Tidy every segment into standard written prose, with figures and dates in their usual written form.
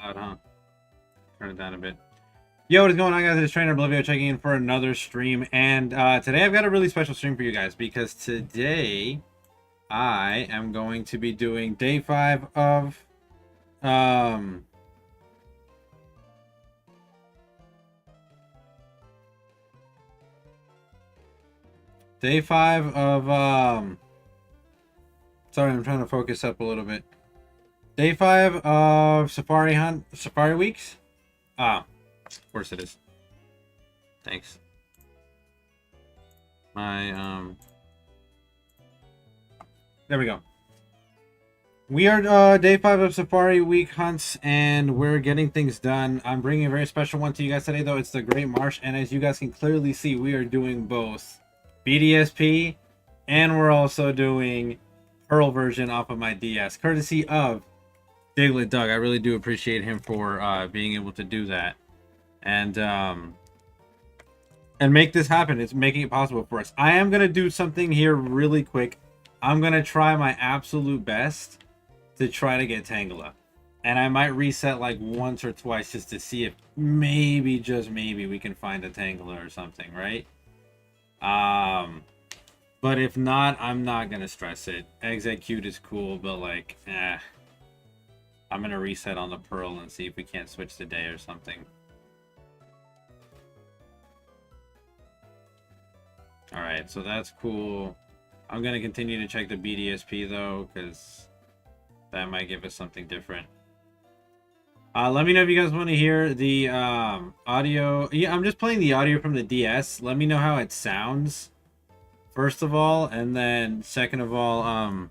loud, huh? Turn it down a bit. Yo, what is going on, guys? It's Trainer Oblivio checking in for another stream. And today I've got a really special stream for you guys because today I am going to be doing day 5 of day 5 of sorry, I'm trying to focus up a little bit. Day 5 of Safari Weeks. Of course it is. Thanks. There we go. We are day 5 of Safari Week hunts, and we're getting things done. I'm bringing a very special one to you guys today, though. It's the Great Marsh, and as you guys can clearly see, we are doing both BDSP, and we're also doing Pearl version off of my DS, courtesy of Diglett Doug. I really do appreciate him for being able to do that, and make this happen. It's making it possible for us. I am gonna do something here really quick. I'm gonna try my absolute best to try to get Tangela, and I might reset like once or twice just to see if maybe, just maybe, we can find a Tangela or something, right? But if not, I'm not gonna stress it. Execute is cool, but like, I'm gonna reset on the Pearl and see if we can't switch the day or something. Alright, so that's cool. I'm gonna continue to check the BDSP though, because that might give us something different. Let me know if you guys want to hear the audio. Yeah, I'm just playing the audio from the DS. Let me know how it sounds, first of all, and then second of all,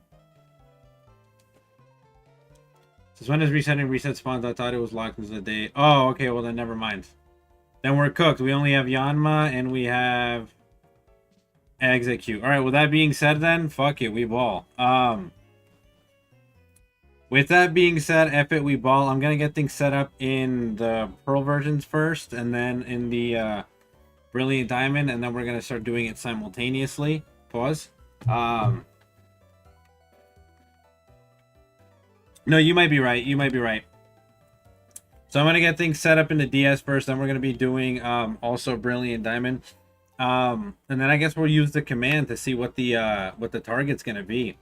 since when is resetting reset spawns? I thought it was locked into the day. Oh, okay, well then never mind. Then we're cooked. We only have Yanma and we have execute. Alright, with that being said then, fuck it, we ball. With that being said, F it, we ball. I'm gonna get things set up in the Pearl versions first, and then in the Brilliant Diamond, and then we're gonna start doing it simultaneously. Pause. No, you might be right. You might be right. So I'm gonna get things set up in the DS first, then we're gonna be doing also Brilliant Diamond. And then I guess we'll use the command to see what the target's gonna be.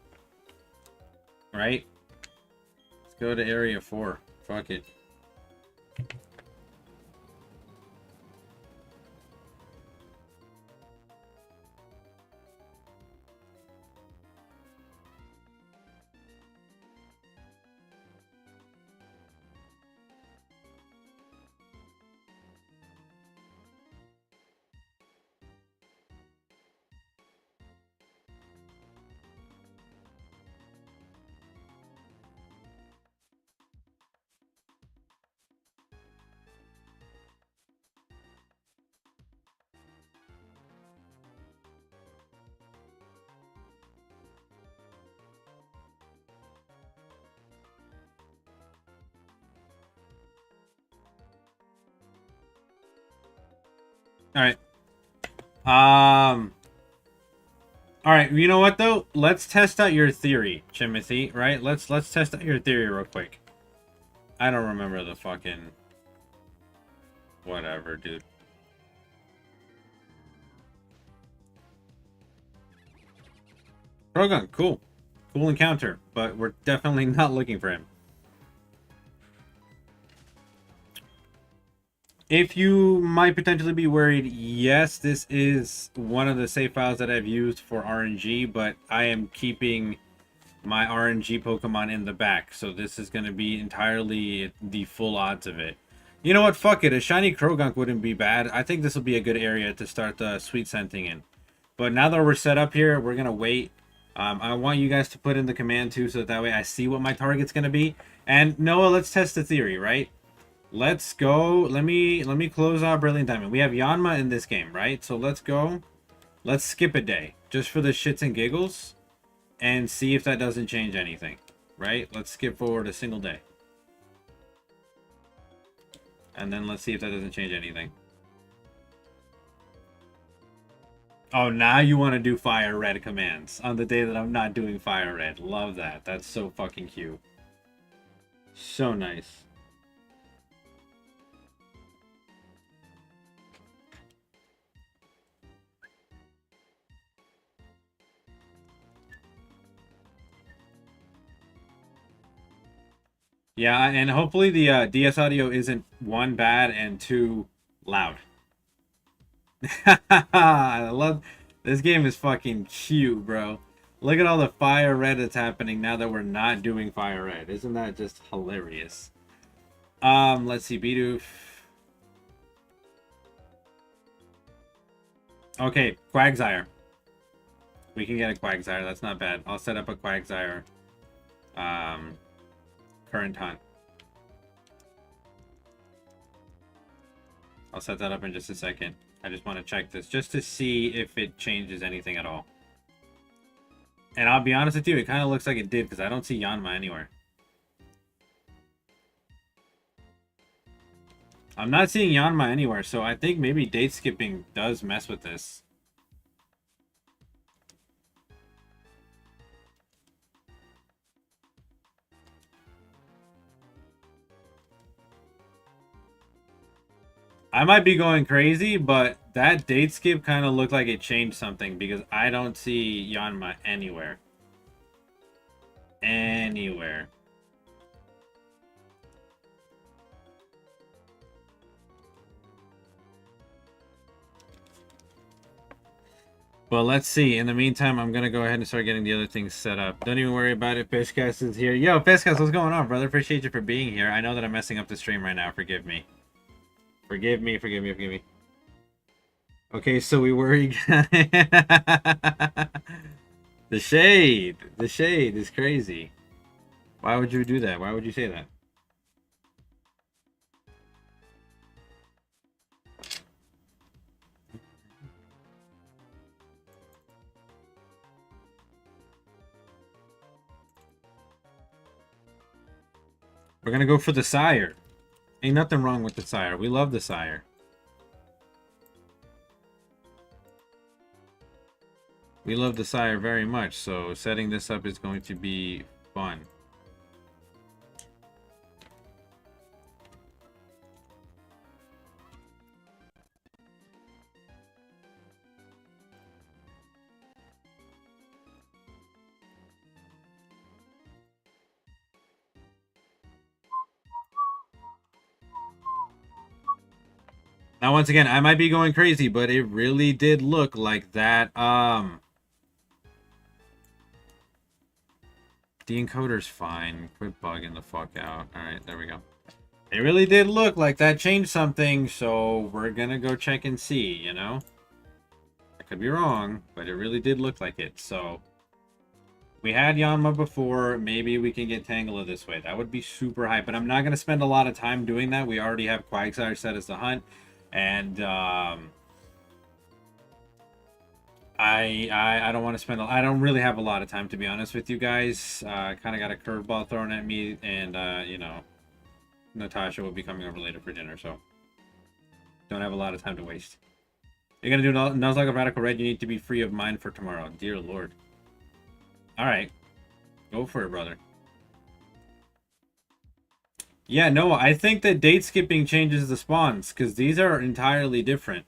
Right? Let's go to area 4. Fuck it. All right. All right. You know what though? Let's test out your theory, Timothy. Right? Let's test out your theory real quick. I don't remember the fucking whatever, dude. Krogan, cool. Cool encounter, but we're definitely not looking for him. If you might potentially be worried, yes, this is one of the save files that I've used for RNG, but I am keeping my RNG Pokemon in the back, so this is going to be entirely the full odds of it. You know what? Fuck it. A shiny Krogunk wouldn't be bad. I think this will be a good area to start the sweet scenting in. But now that we're set up here, we're going to wait. I want you guys to put in the command too, so that way I see what my target's going to be. And Noah, let's test the theory, right? Let's go. Let me close out Brilliant Diamond. We have Yanma in this game, right? So let's go. Let's skip a day just for the shits and giggles and see if that doesn't change anything, right? Let's skip forward a single day. And then let's see if that doesn't change anything. Oh, now you want to do Fire Red commands on the day that I'm not doing Fire Red. Love that. That's so fucking cute. So nice. Yeah, and hopefully the DS audio isn't one bad and two loud. I love this game is fucking cute, bro. Look at all the fire red that's happening now that we're not doing fire red. Isn't that just hilarious? Let's see, Bidoof. Okay, Quagsire. We can get a Quagsire. That's not bad. I'll set up a Quagsire. Um, current hunt. I'll set that up in just a second. I just want to check this just to see if it changes anything at all. And I'll be honest with you, it kind of looks like it did because I don't see Yanma anywhere. I'm not seeing Yanma anywhere, so I think maybe date skipping does mess with this. I might be going crazy, but that date skip kind of looked like it changed something because I don't see Yanma anywhere. Anywhere. Well, let's see. In the meantime, I'm going to go ahead and start getting the other things set up. Don't even worry about it. Fishcast is here. Yo, Fishcast, what's going on, brother? Appreciate you for being here. I know that I'm messing up the stream right now. Forgive me. Forgive me, forgive me, forgive me. Okay, so we worry. The shade. The shade is crazy. Why would you do that? Why would you say that? We're gonna go for the sire. Ain't nothing wrong with the sire. We love the sire. We love the sire very much, so setting this up is going to be fun. Now, once again, I might be going crazy, but it really did look like that, the encoder's fine. Quit bugging the fuck out. Alright, there we go. It really did look like that changed something, so we're gonna go check and see, you know? I could be wrong, but it really did look like it, so... We had Yanma before, maybe we can get Tangela this way. That would be super hype, but I'm not gonna spend a lot of time doing that. We already have Quagsire set as the hunt, and, I don't want to spend. I don't really have a lot of time, to be honest with you guys. Kind of got a curveball thrown at me, and you know, Natasha will be coming over later for dinner, so don't have a lot of time to waste. You're gonna do Nuzlocke of Radical Red. You need to be free of mine for tomorrow, dear Lord. All right, go for it, brother. Yeah, no, I think that date skipping changes the spawns because these are entirely different.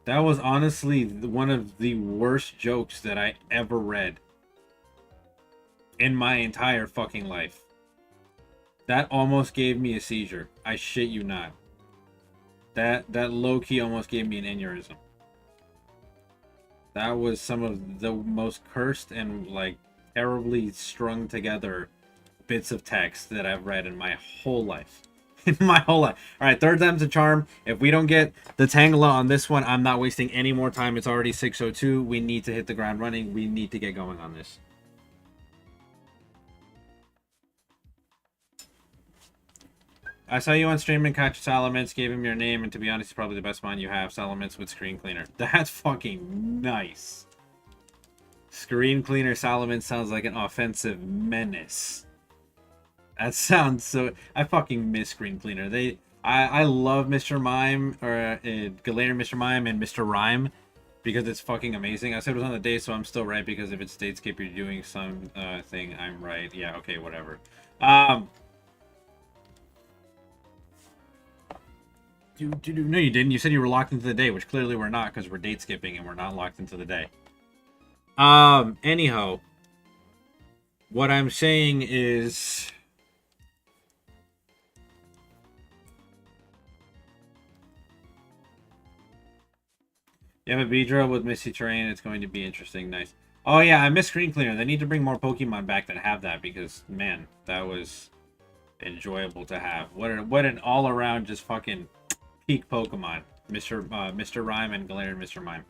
That was honestly one of the worst jokes that I ever read in my entire fucking life. That almost gave me a seizure. I shit you not. That low-key almost gave me an aneurysm. That was some of the most cursed and, like, terribly strung together bits of text that I've read in my whole life. In my whole life. Alright, third time's a charm. If we don't get the Tangela on this one, I'm not wasting any more time. It's already 6:02. We need to hit the ground running. We need to get going on this. I saw you on stream and catch Salamence, gave him your name, and to be honest, it's probably the best one you have. Salamence with screen cleaner. That's fucking nice. Screen cleaner Salamence sounds like an offensive menace. That sounds so... I fucking miss Screen Cleaner. I love Mr. Mime, or Galarian Mr. Mime and Mr. Rhyme, because it's fucking amazing. I said it was on the day, so I'm still right, because if it's Statescape, you're doing some thing, I'm right. Yeah, okay, whatever. No, you didn't. You said you were locked into the day, which clearly we're not because we're date skipping and we're not locked into the day. Anyhow, what I'm saying is, you have a Beedrill with Misty Terrain. It's going to be interesting. Nice. Oh yeah, I miss Screen Cleaner. They need to bring more Pokemon back that have that because man, that was enjoyable to have. What an all around just fucking peak Pokemon, Mr. Rhyme and Galarian Mr. Mime.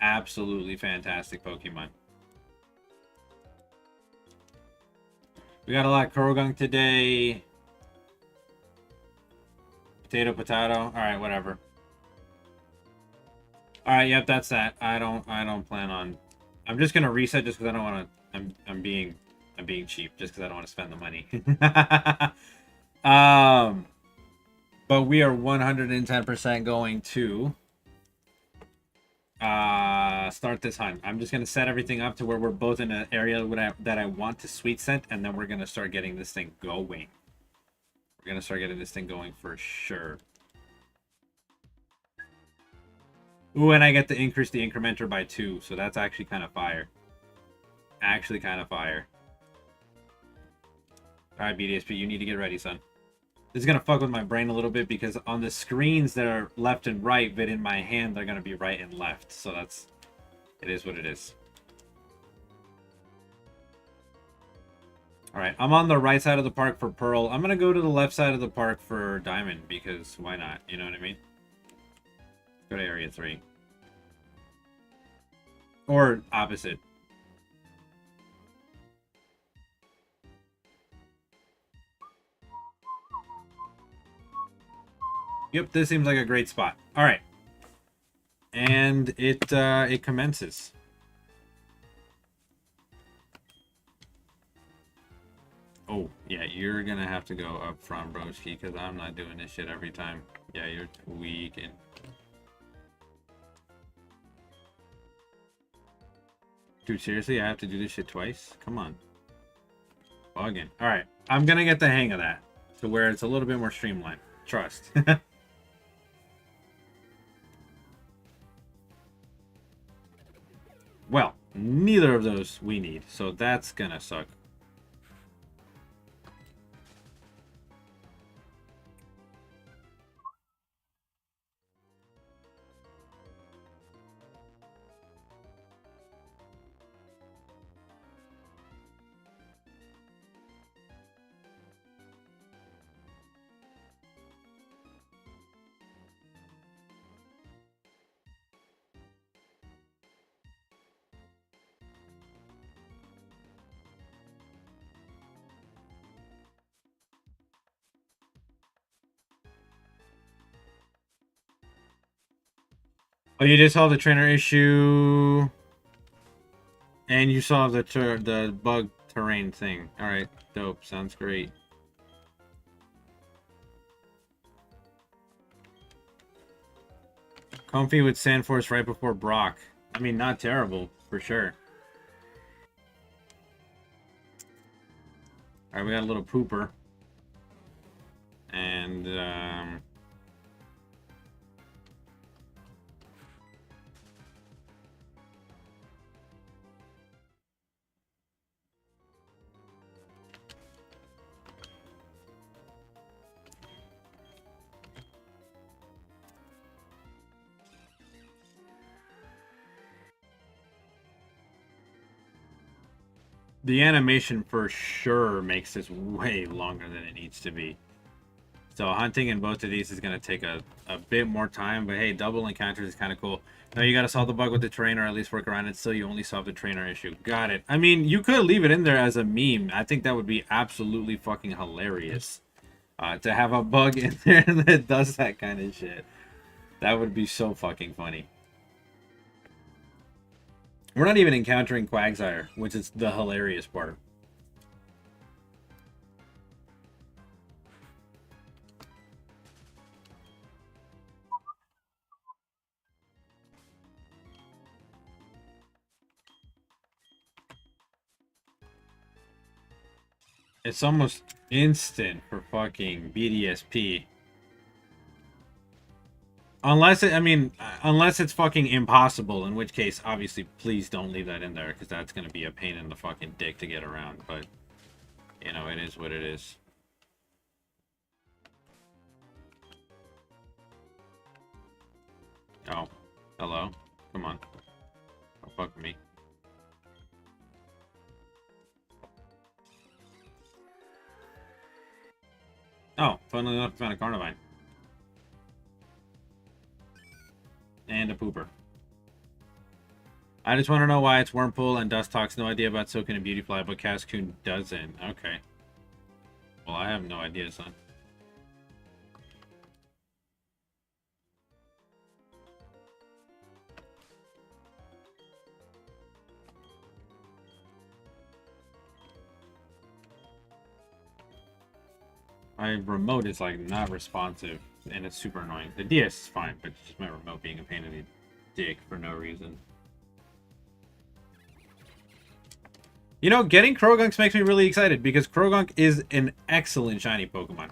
Absolutely fantastic Pokemon. We got a lot of Kurogunk today. Potato. All right, whatever. All right, yep, that's that. I don't plan on. I'm just gonna reset just because I don't want to. I'm being cheap just because I don't want to spend the money. But we are 110% going to start this hunt. I'm just gonna set everything up to where we're both in an area that I want to sweet scent, and then we're gonna start getting this thing going. We're gonna start getting this thing going for sure. Ooh, and I get to increase the incrementer by 2, so that's actually kind of fire. Actually kind of fire. Alright, BDSP, you need to get ready, son. This is going to fuck with my brain a little bit because on the screens that are left and right, but in my hand, they're going to be right and left. So that's... It is what it is. Alright, I'm on the right side of the park for Pearl. I'm going to go to the left side of the park for Diamond because why not? You know what I mean? Go to Area 3. Or opposite. Yep, this seems like a great spot. Alright. And it commences. Oh, yeah, you're gonna have to go up front, broski, because I'm not doing this shit every time. Yeah, you're tweaking. Dude, seriously, I have to do this shit twice? Come on. Bugging. Alright, I'm gonna get the hang of that. To where it's a little bit more streamlined. Trust. Well, neither of those we need, so that's gonna suck. Oh, you did solve the trainer issue, and you solved the bug terrain thing. All right, dope. Sounds great. Comfy with Sandforce right before Brock. I mean, not terrible for sure. All right, we got a little pooper, and the animation for sure makes this way longer than it needs to be. So hunting in both of these is going to take a bit more time, but hey, double encounters is kind of cool. Now you got to solve the bug with the trainer, or at least work around it. Still, you only solve the trainer issue. Got it. I mean, you could leave it in there as a meme. I think that would be absolutely fucking hilarious. To have a bug in there that does that kind of shit. That would be so fucking funny. We're not even encountering Quagsire, which is the hilarious part. It's almost instant for fucking BDSP. I mean, unless it's fucking impossible, in which case, obviously, please don't leave that in there, because that's going to be a pain in the fucking dick to get around, but, you know, it is what it is. Oh, hello? Come on. Don't fuck with me. Oh, funnily enough, I found a Carnivine. And a Pooper. I just want to know why it's Wurmple and Dustox. No idea about Silken and Beautyfly, but Cascoon doesn't. Okay. Well, I have no idea, son. My remote is, like, not responsive, and it's super annoying. The DS is fine, but it's just my remote being a pain in the dick for no reason. You know, getting Krogunks makes me really excited, because Krogunk is an excellent shiny Pokemon.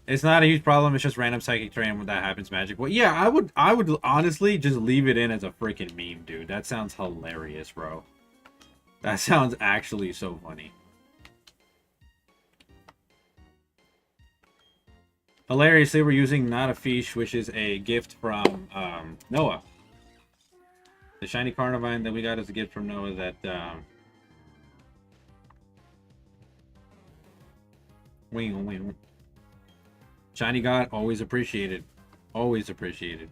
It's not a huge problem, it's just random Psychic Terrain when that happens magic. Well, yeah, I would honestly just leave it in as a freaking meme, dude. That sounds hilarious, bro. That sounds actually so funny. Hilariously, we're using Not a Fish, which is a gift from Noah. The shiny Carnivine that we got as a gift from Noah that wing. Shiny God, always appreciated. Always appreciated.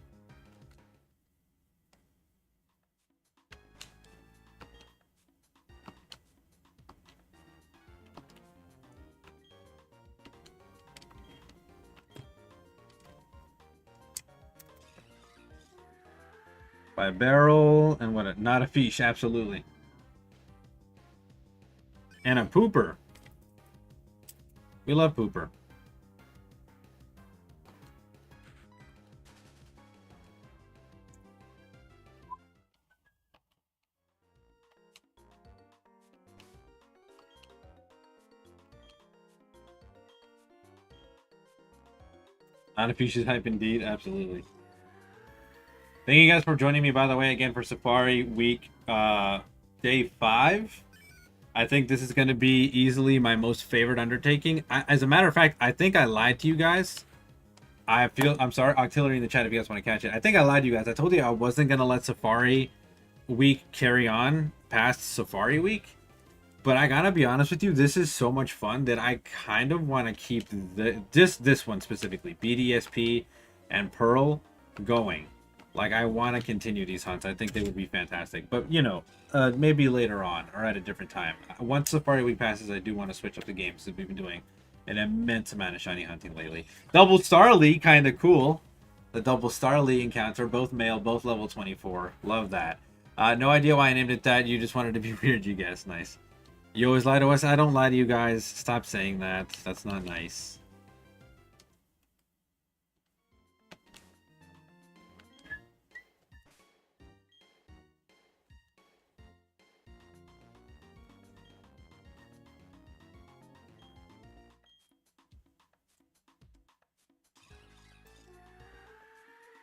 By a barrel and what? Not a fish, absolutely. And a Pooper. We love Pooper. Not a fish is hype indeed, absolutely. Thank you guys for joining me, by the way, again for Safari Week Day 5. I think this is going to be easily my most favorite undertaking. As a matter of fact, I think I lied to you guys. I'm sorry, Auxiliary in the chat if you guys want to catch it. I think I lied to you guys. I told you I wasn't going to let Safari Week carry on past Safari Week. But I gotta be honest with you, this is so much fun that I kind of want to keep this one specifically, BDSP and Pearl, going. Like, I want to continue these hunts. I think they would be fantastic. But, you know, maybe later on or at a different time. Once Safari Week passes, I do want to switch up the games that we've been doing an immense amount of shiny hunting lately. Double Starly, kind of cool. The Double Starly encounter, both male, both level 24. Love that. No idea why I named it that. You just wanted to be weird, you guess. Nice. You always lie to us. I don't lie to you guys. Stop saying that. That's not nice.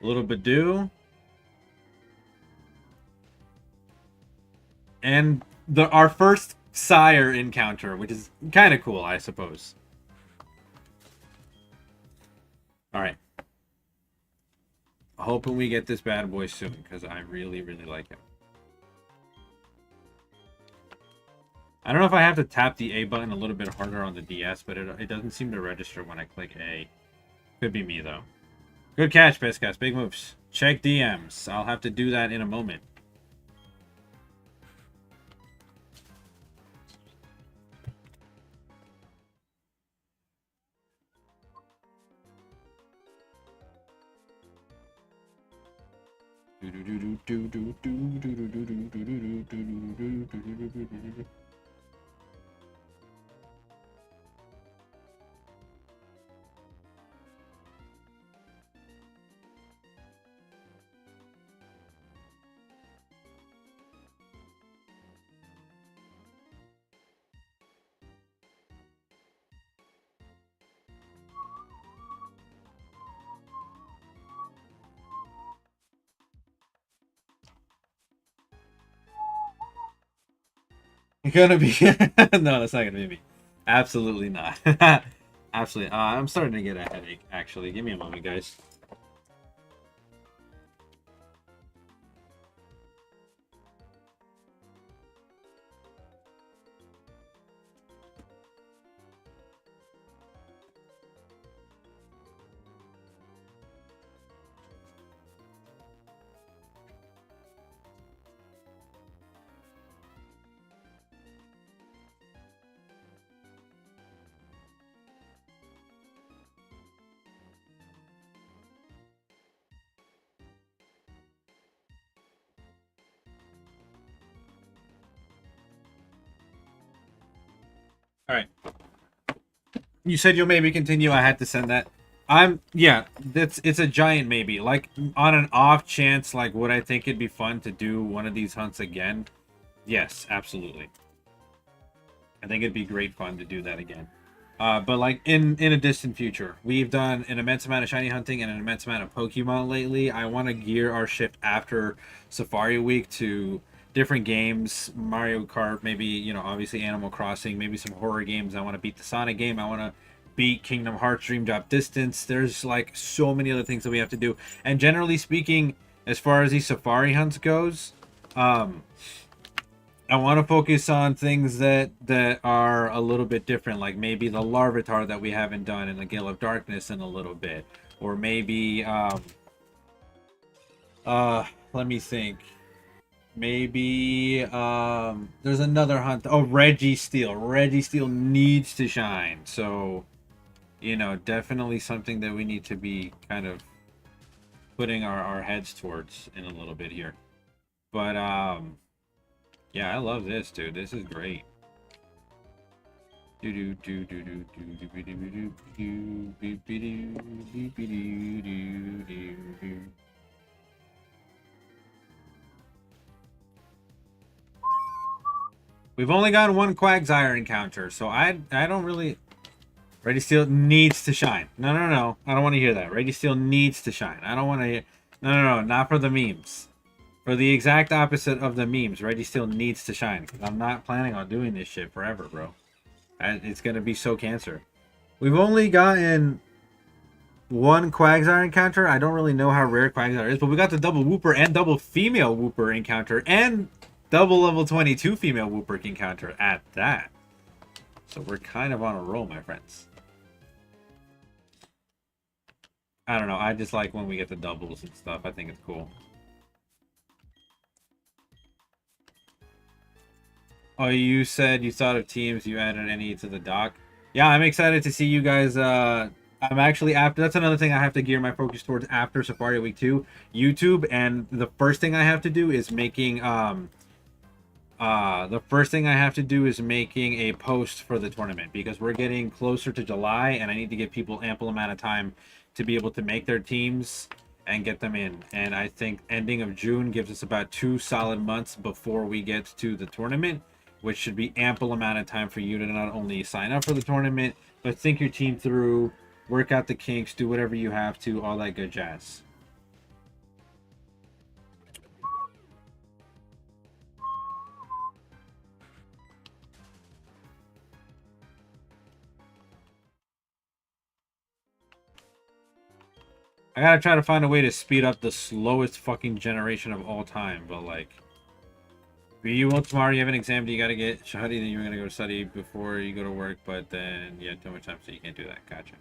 A little Badoo. And our first sire encounter, which is kind of cool, I suppose. Alright. Hoping we get this bad boy soon, because I really, really like him. I don't know if I have to tap the A button a little bit harder on the DS, but it doesn't seem to register when I click A. Could be me, though. Good catch, Biscuits. Big moves. Check DMs. I'll have to do that in a moment. Gonna be no, that's not gonna be me. Absolutely not. Absolutely. I'm starting to get a headache. Actually, give me a moment, guys. All right. You said you'll maybe continue. I had to send that. Yeah, it's a giant maybe. Like on an off chance, like would I think it'd be fun to do one of these hunts again? Yes, absolutely. I think it'd be great fun to do that again. But like in a distant future, we've done an immense amount of shiny hunting and an immense amount of Pokemon lately. I want to gear our shift after Safari Week to different games, Mario Kart, maybe obviously Animal Crossing, maybe some horror games. I want to beat the Sonic game. I want to beat Kingdom Hearts Dream Drop Distance. There's like so many other things that we have to do. And generally speaking, as far as these Safari hunts goes, I want to focus on things that are a little bit different, like maybe the Larvitar that we haven't done in the Gale of Darkness in a little bit, or maybe let me think. Maybe there's another hunt. Oh, Reggie Steel. Reggie Steel needs to shine. So, definitely something that we need to be kind of putting our heads towards in a little bit here. But yeah, I love this, dude. This is great. We've only got one Quagsire encounter, so I don't really. Ready Steel needs to shine. No, no, no. I don't want to hear that. Ready Steel needs to shine. I don't want to hear. No, no, no. Not for the memes. For the exact opposite of the memes, Reggie still needs to shine. Because I'm not planning on doing this shit forever, bro. It's going to be so cancer. We've only gotten one Quagsire encounter. I don't really know how rare Quagsire is, but we got the double Wooper and double female Wooper encounter and double level 22 female Wooper encounter at that. So we're kind of on a roll, my friends. I don't know. I just like when we get the doubles and stuff. I think it's cool. Oh, you said you thought of teams. You added any to the doc? Yeah, I'm excited to see you guys. I'm actually after. That's another thing I have to gear my focus towards after Safari Week 2, YouTube. And the first thing I have to do is making a post for the tournament because we're getting closer to July, and I need to give people ample amount of time to be able to make their teams and get them in. And I think ending of June gives us about 2 solid months before we get to the tournament, which should be ample amount of time for you to not only sign up for the tournament, but think your team through, work out the kinks, do whatever you have to, all that good jazz. I gotta try to find a way to speed up the slowest fucking generation of all time, but like... You will tomorrow, you have an exam, you gotta get shahadi, then you're gonna go study before you go to work, but then you have too much time, so you can't do that. Gotcha.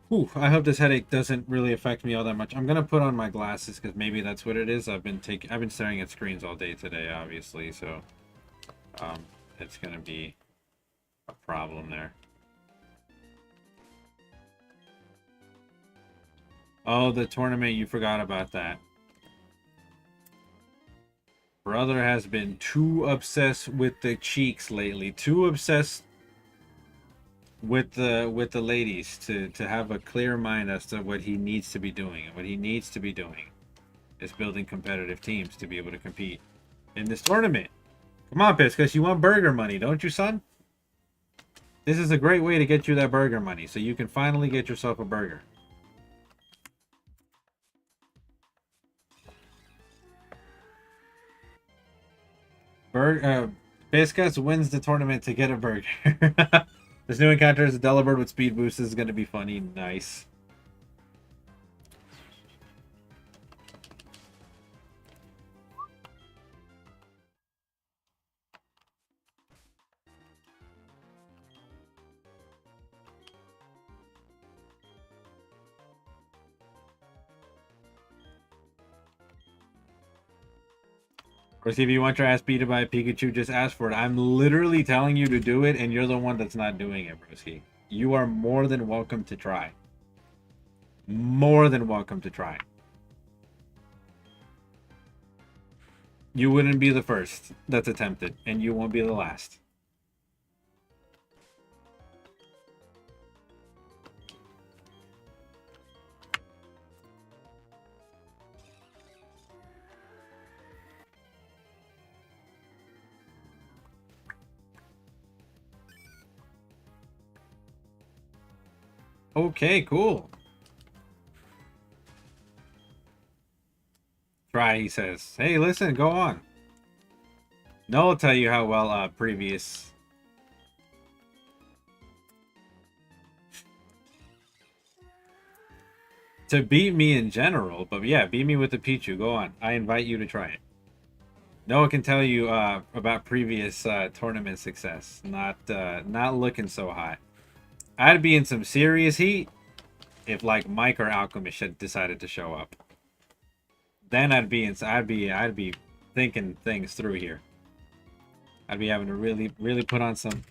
Whew, I hope this headache doesn't really affect me all that much. I'm gonna put on my glasses because maybe that's what it is. I've been staring at screens all day today, obviously, so it's gonna be a problem there. Oh, the tournament, you forgot about that. Brother has been too obsessed with the cheeks lately. Too obsessed with the ladies to have a clear mind as to what he needs to be doing. And what he needs to be doing is building competitive teams to be able to compete in this tournament. Come on, Piscus, you want burger money, don't you, son? This is a great way to get you that burger money, so you can finally get yourself a burger. Biscuits wins the tournament to get a burger. This new encounter is a Delibird with speed boost. This is going to be funny. Nice. Or see if you want your ass beaten by a Pikachu, just ask for it. I'm literally telling you to do it, and you're the one that's not doing it, broski. You are more than welcome to try. More than welcome to try. You wouldn't be the first that's attempted, and you won't be the last. Okay, cool. Try, he says. Hey, listen, go on. No, I'll tell you how well previous... To beat me in general, but yeah, beat me with the Pichu. Go on. I invite you to try it. No one can tell you about previous tournament success. Not looking so hot. I'd be in some serious heat if like Mike or Alchemist had decided to show up. Then I'd be thinking things through here. I'd be having to really put on some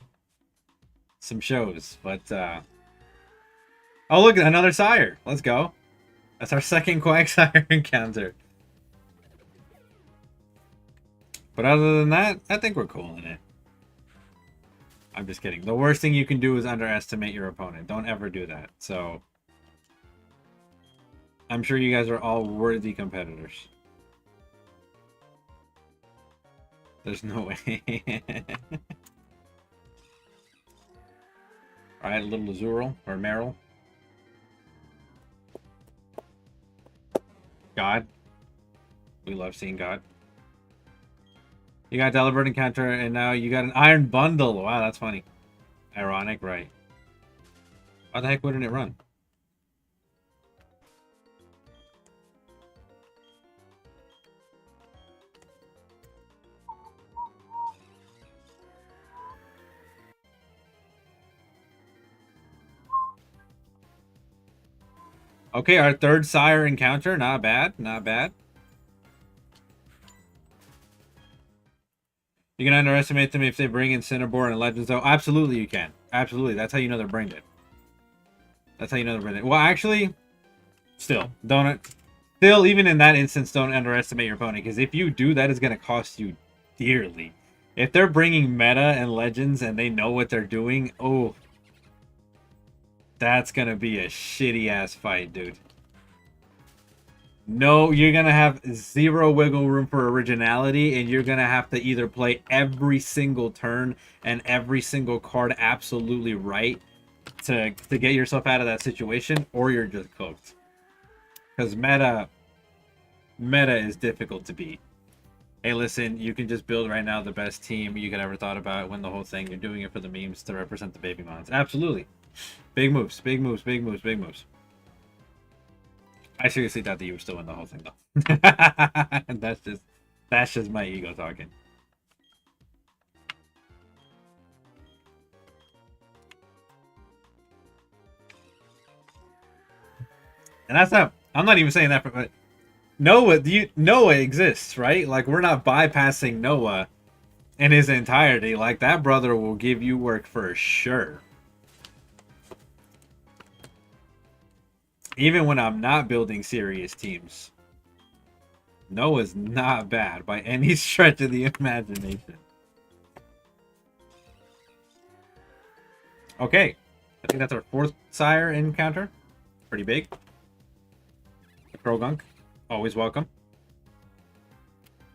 shows. But oh, look, another sire. Let's go. That's our second Quagsire encounter. But other than that, I think we're cool in it. I'm just kidding. The worst thing you can do is underestimate your opponent. Don't ever do that. So, I'm sure you guys are all worthy competitors. There's no way. Alright, a little Azurill or Meryl. God. We love seeing God. You got Delibird encounter, and now you got an Iron Bundle. Wow, that's funny. Ironic, right? Why the heck wouldn't it run? Okay, our third sire encounter. Not bad, not bad. You can underestimate them if they bring in Cinnabore and Legends, though. Absolutely, you can. Absolutely. That's how you know they're brain dead. That's how you know they're brain dead. Well, actually, still, even in that instance, don't underestimate your opponent, because if you do, that is going to cost you dearly. If they're bringing meta and Legends and they know what they're doing, oh, that's going to be a shitty-ass fight, dude. No, you're going to have zero wiggle room for originality, and you're going to have to either play every single turn and every single card absolutely right to get yourself out of that situation, or you're just cooked. Because meta is difficult to beat. Hey, listen, you can just build right now the best team you could ever thought about, win the whole thing. You're doing it for the memes to represent the baby mons. Absolutely. Big moves, big moves, big moves, big moves. I seriously thought that you were still in the whole thing, though. That's just my ego talking. And that's not. I'm not even saying that, but Noah, Noah exists, right? Like, we're not bypassing Noah in his entirety. Like, that brother will give you work for sure. Even when I'm not building serious teams. Noah's not bad by any stretch of the imagination. Okay. I think that's our fourth sire encounter. Pretty big. The Krogunk. Always welcome.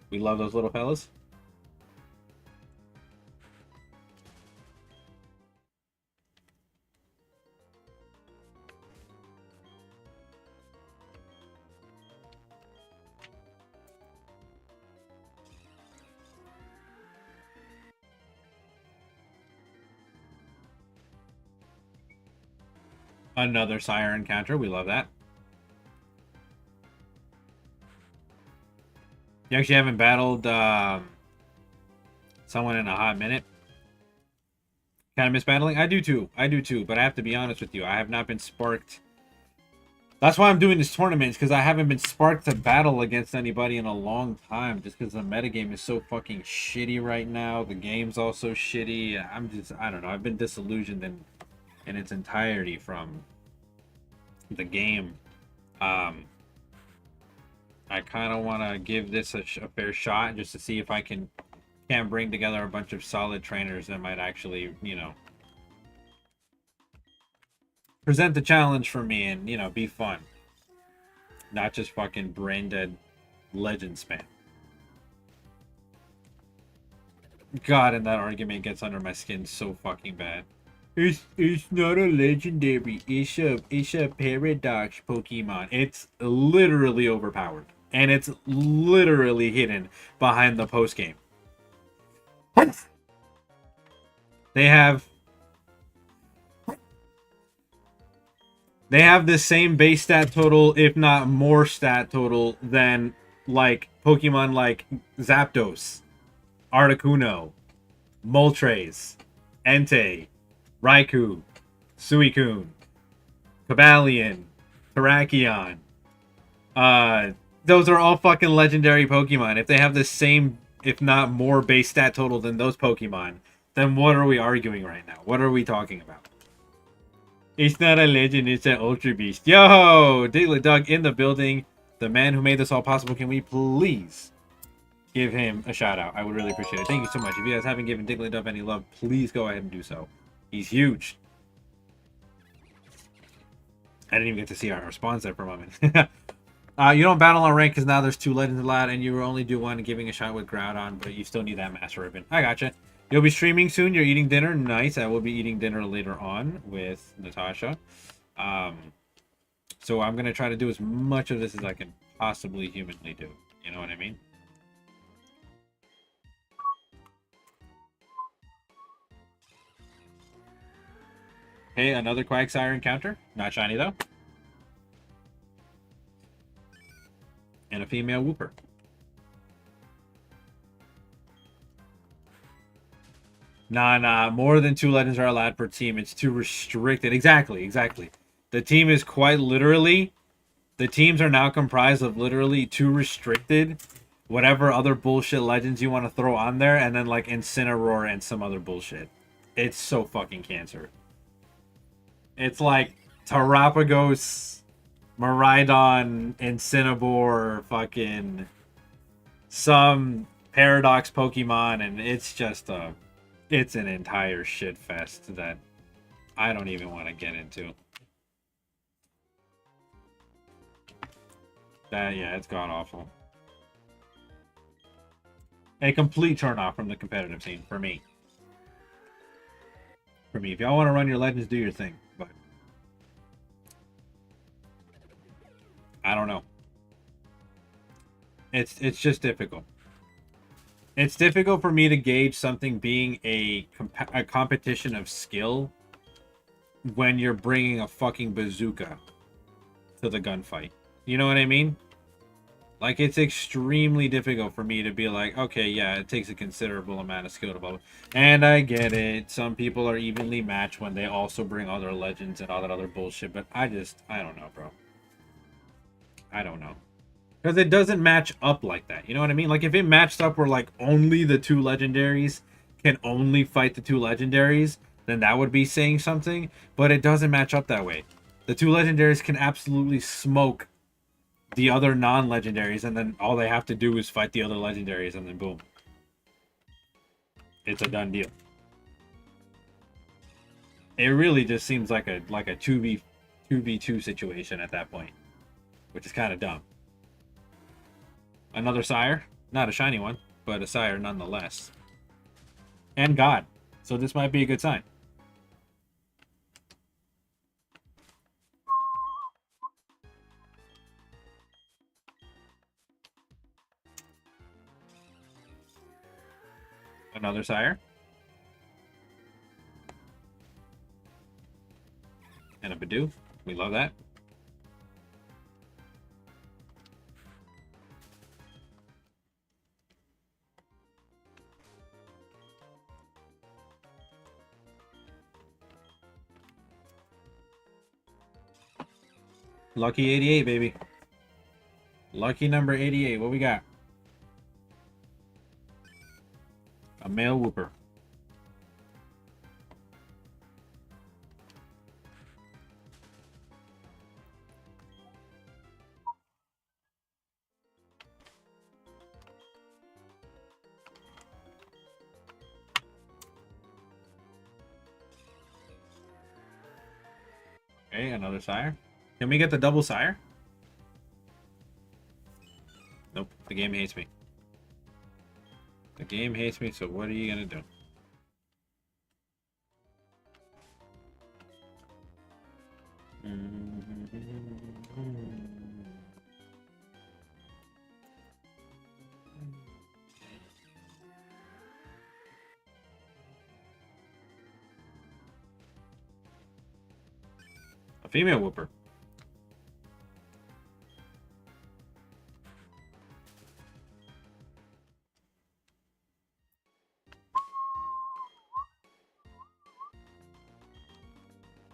We love those little fellas. Another sire encounter. We love that. You actually haven't battled someone in a hot minute. Kind of miss battling? I do too. I do too. But I have to be honest with you. I have not been sparked. That's why I'm doing this tournament, because I haven't been sparked to battle against anybody in a long time. Just because the metagame is so fucking shitty right now. The game's also shitty. I don't know. I've been disillusioned in its entirety from the game. I kind of want to give this a fair shot just to see if I can bring together a bunch of solid trainers that might actually, you know, present the challenge for me and, you know, be fun. Not just fucking brain dead legend spam. God, and that argument gets under my skin so fucking bad. It's not a legendary. It's a paradox Pokemon. It's literally overpowered. And it's literally hidden behind the post game. They have the same base stat total, if not more stat total, than like Pokemon like Zapdos, Articuno, Moltres, Entei, Raikou, Suicune, Cobalion, Terrakion. Those are all fucking legendary Pokemon. If they have the same, if not more, base stat total than those Pokemon, then what are we arguing right now? What are we talking about? It's not a legend, it's an Ultra Beast. Yo! Diglett in the building. The man who made this all possible. Can we please give him a shout out? I would really appreciate it. Thank you so much. If you guys haven't given Diglett any love, please go ahead and do so. He's huge. I didn't even get to see our response there for a moment. You don't battle on rank because now there's 2 legends allowed, and you only do one giving a shot with Groudon, but you still need that Master Ribbon. I gotcha. You'll be streaming soon. You're eating dinner. Nice. I will be eating dinner later on with Natasha. So I'm going to try to do as much of this as I can possibly humanly do. You know what I mean? Hey, another Quagsire encounter. Not shiny, though. And a female Wooper. Nah. More than 2 legends are allowed per team. It's too restricted. Exactly. The team is quite literally... The teams are now comprised of literally 2 restricted, whatever other bullshit legends you want to throw on there, and then like Incineroar and some other bullshit. It's so fucking cancer. It's like Terapagos, Miraidon, Incineroar, fucking some Paradox Pokemon, and it's just it's an entire shit fest that I don't even want to get into. Yeah, it's god awful. A complete turn off from the competitive scene for me. If y'all want to run your legends, do your thing, but I don't know. It's just difficult. It's difficult for me to gauge something being a competition of skill when you're bringing a fucking bazooka to the gunfight. You know what I mean? Like, it's extremely difficult for me to be like, okay, yeah, it takes a considerable amount of skill to bubble. And I get it. Some people are evenly matched when they also bring other legends and all that other bullshit. But I don't know, bro. I don't know. Because it doesn't match up like that. You know what I mean? Like, if it matched up where, like, only the 2 legendaries can only fight the 2 legendaries, then that would be saying something. But it doesn't match up that way. The 2 legendaries can absolutely smoke the other non-legendaries, and then all they have to do is fight the other legendaries, and then boom. It's a done deal. It really just seems like a 2v2 situation at that point, which is kind of dumb. Another sire, not a shiny one, but a sire nonetheless. And God, so this might be a good sign. Another sire. And a Bidoof. Badoo. We love that. Lucky 88, baby. Lucky number 88. What we got? A male whooper. Okay, another sire. Can we get the double sire? Nope, the game hates me. The game hates me, so what are you gonna do? A female whooper.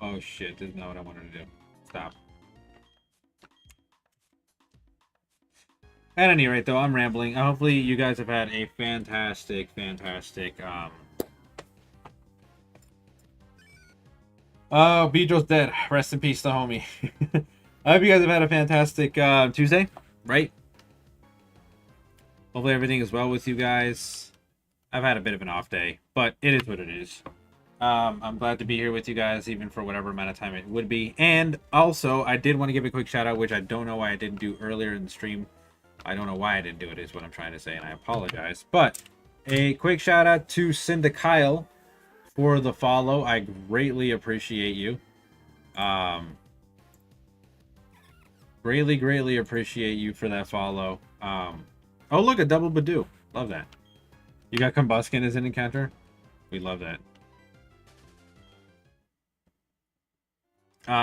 Oh shit, this is not what I wanted to do. Stop. At any rate, though, I'm rambling. Hopefully, you guys have had a fantastic. Oh, Beedrill's dead. Rest in peace, the homie. I hope you guys have had a fantastic Tuesday, right? Hopefully, everything is well with you guys. I've had a bit of an off day, but it is what it is. I'm glad to be here with you guys, even for whatever amount of time it would be. And also, I did want to give a quick shout out, which I don't know why I didn't do earlier in the stream. I don't know why I didn't do it, is what I'm trying to say, and I apologize. But a quick shout out to Cinda Kyle for the follow. I greatly appreciate you. Greatly appreciate you for that follow. Oh, look, a double Badoo. Love that. You got Combuskin as an encounter? We love that.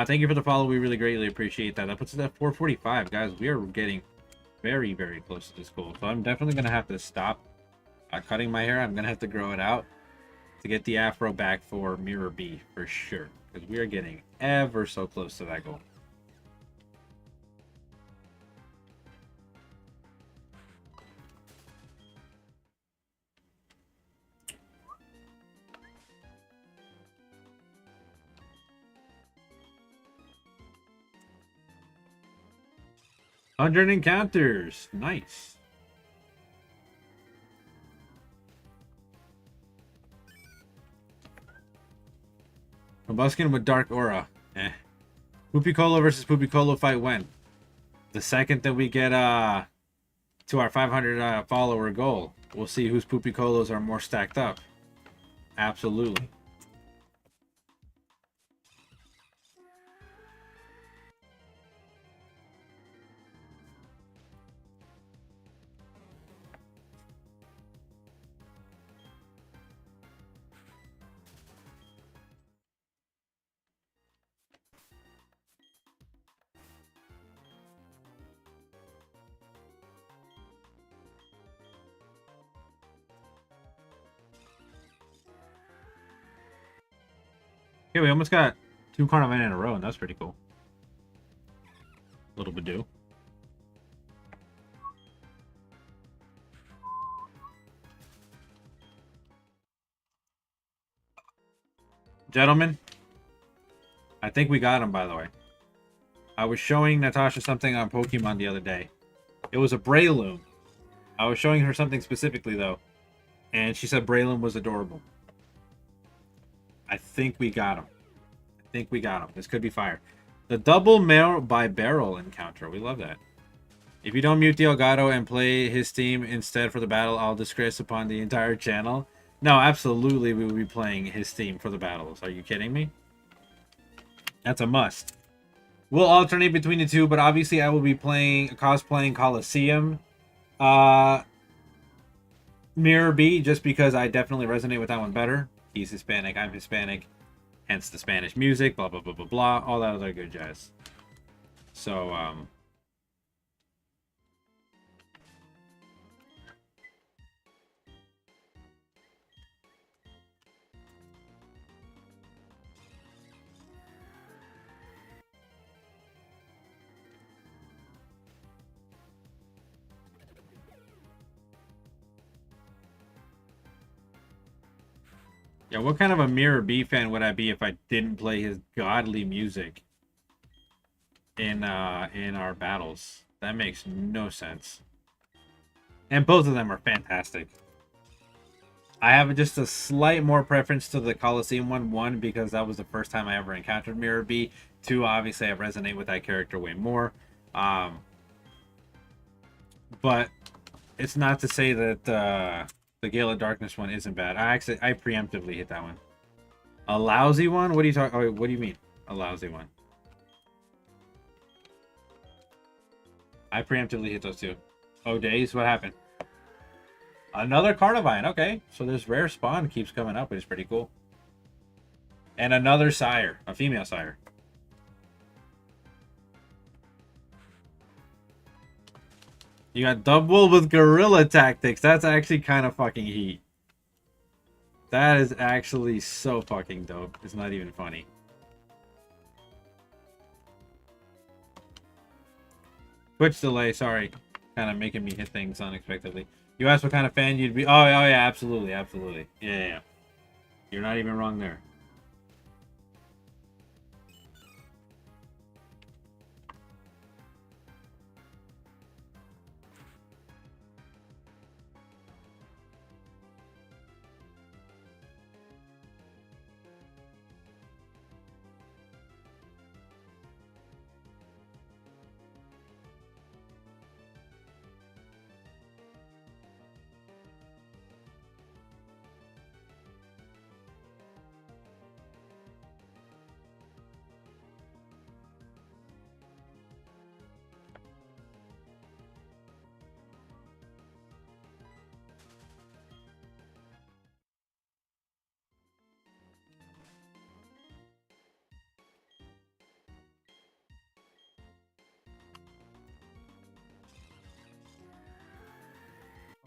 Thank you for the follow. We really greatly appreciate that. That puts us at 445, guys. We are getting very close to this goal. So I'm definitely going to have to stop cutting my hair. I'm going to have to grow it out to get the afro back for Mirror B for sure. Because we are getting ever so close to that goal. $100 encounters. Nice. Combuskin with Dark Aura. Pupicolo versus Pupicolo fight when? The second that we get to our 500 follower goal. We'll see whose Pupicolos are more stacked up. Absolutely. Okay, we almost got 2 Carnivine in a row, and that's pretty cool. Little Badoo. Gentlemen, I think we got him, by the way. I was showing Natasha something on Pokemon the other day. It was a Breloom. I was showing her something specifically, though, and she said Breloom was adorable. I think we got him. This could be fire. The double male by barrel encounter. We love that. If you don't mute the Elgato and play his team instead for the battle, I'll disgrace upon the entire channel. No, absolutely we will be playing his team for the battles. Are you kidding me? That's a must. We'll alternate between the two, but obviously I will be cosplaying Coliseum. Mirror B, just because I definitely resonate with that one better. He's Hispanic, I'm Hispanic. hence the Spanish music, blah, blah, blah, blah, blah, all that other good jazz. So, yeah, what kind of a Mirror B fan would I be if I didn't play his godly music in our battles? That makes no sense. And both of them are fantastic. I have just a slight more preference to the Coliseum one. One, because that was the first time I ever encountered Mirror B. Two, obviously, I resonate with that character way more. But it's not to say that the Gale of Darkness one isn't bad. I preemptively hit that one. A lousy one? What are you talking? Oh, what do you mean? A lousy one? I preemptively hit those two. Oh, days? What happened? Another Carnivine. Okay. So this rare spawn keeps coming up, which is pretty cool. And another sire. A female sire. You got double with Guerrilla Tactics. That's actually kind of fucking heat. That is actually so fucking dope. It's not even funny. Twitch delay, sorry. Kind of making me hit things unexpectedly. You asked what kind of fan you'd be. Oh yeah, absolutely, absolutely. Yeah. You're not even wrong there.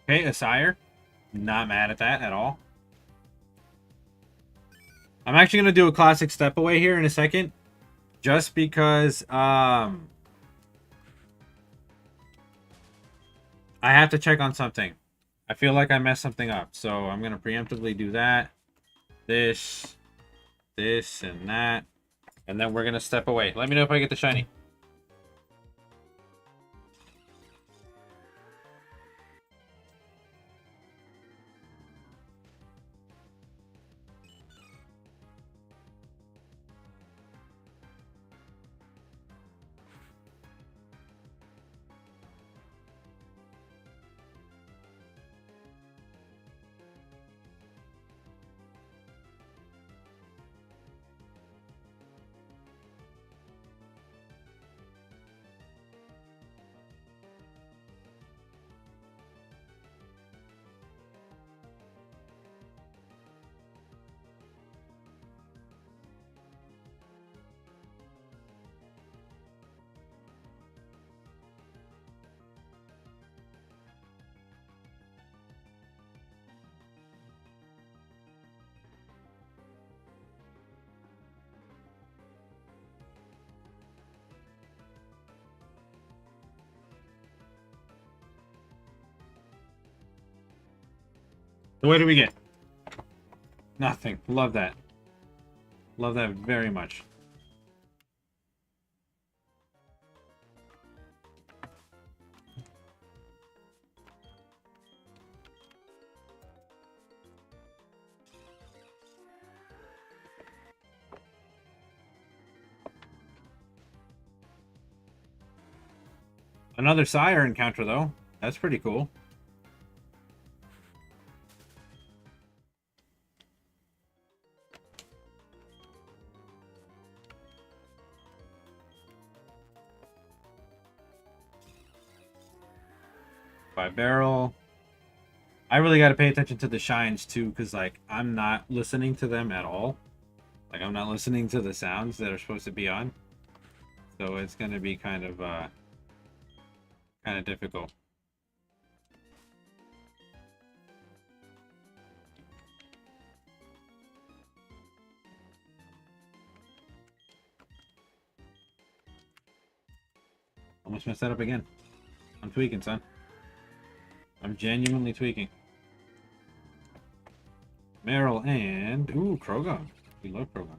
Okay, a sire. Not mad at that at all. I'm actually going to do a classic step away here in a second. Just because I have to check on something. I feel like I messed something up. So I'm going to preemptively do that. This, and that. And then we're going to step away. Let me know if I get the shiny. So what do we get? Nothing. Love that. Love that very much. Another sire encounter, though. That's pretty cool. By barrel. I really got to pay attention to the shines, too, because, like, I'm not listening to them at all. Like, I'm not listening to the sounds that are supposed to be on. So it's going to be kind of difficult. Almost messed that up again. I'm tweaking, son. I'm genuinely tweaking. Meryl and... Ooh, Krogon. We love Krogon.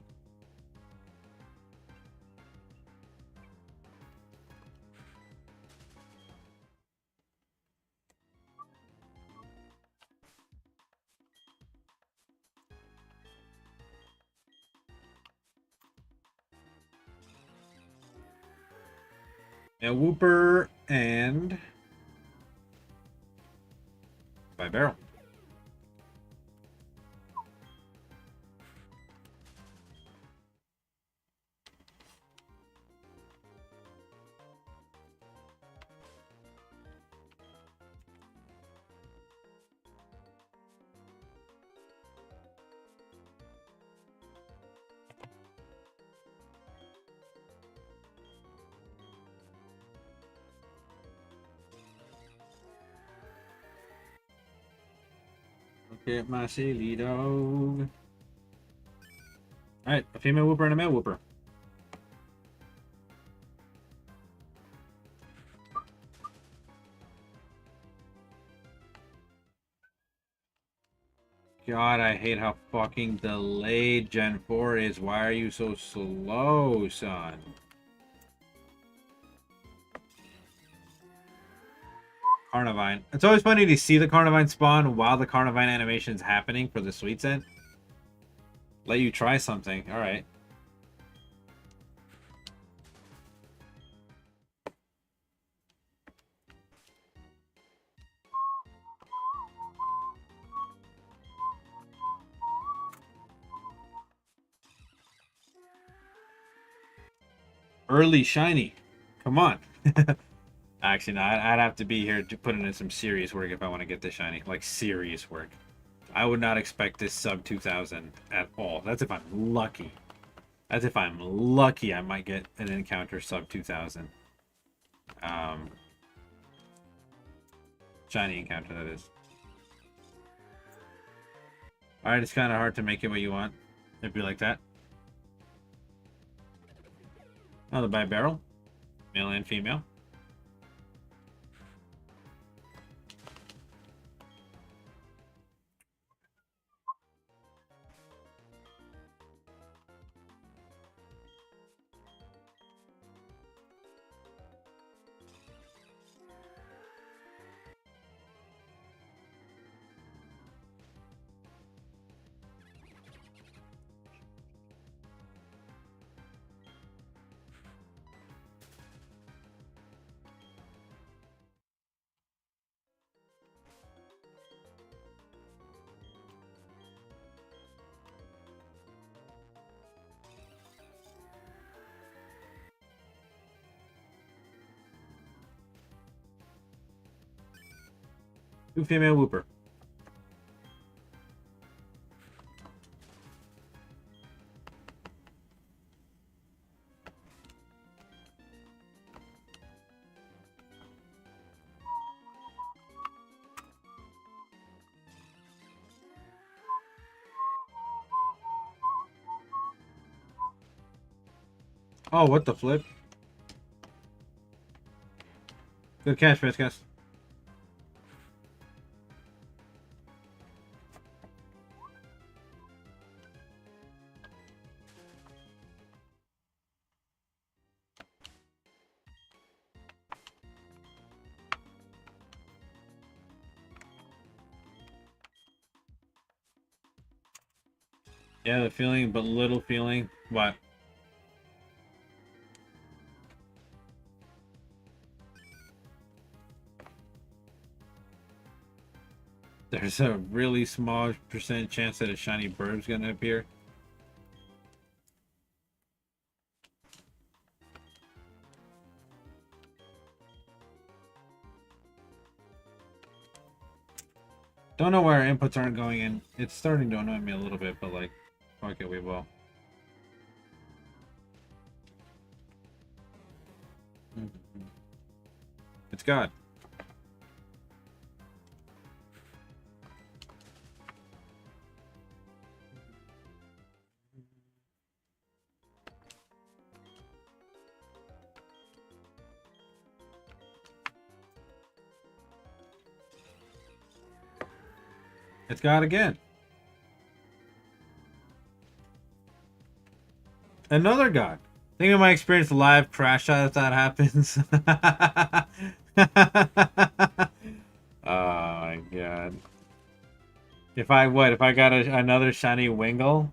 A Whooper and... by Barrel. Look at my silly dog. Alright, a female Whooper and a male Whooper. God, I hate how fucking delayed Gen 4 is. Why are you so slow, son? Carnivine. It's always funny to see the Carnivine spawn while the Carnivine animation's happening for the sweet scent. Let you try something. Alright. Early shiny. Come on. Actually, no, I'd have to be here to put in some serious work if I want to get this shiny. Like, serious work. I would not expect this sub 2000 at all. That's if I'm lucky. That's if I'm lucky I might get an encounter sub 2000. Shiny encounter, that is. Alright, it's kind of hard to make it what you want. It'd be like that. Another bi-barrel. Male and female. Two female Whooper. Oh, what the flip? Good catch, Viscus. Yeah, the feeling, but little feeling. What? There's a really small percent chance that a shiny bird's gonna appear. Don't know why our inputs aren't going in. It's starting to annoy me a little bit, but like, fuck it, we will. It's God. It's God again. Another God. Think of my experience live crash out if that happens. Oh my god. If I what? If I got another shiny Wingull?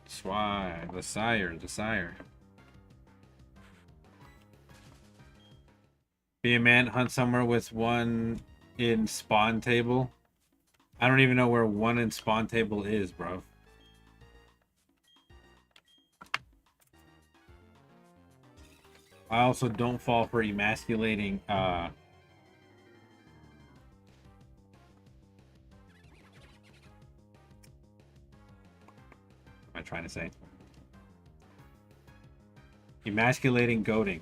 Swag, the sire, the sire. Be a man, hunt somewhere with one in spawn table. I don't even know where one in spawn table is, bro. I also don't fall for emasculating what am I trying to say? Emasculating goading.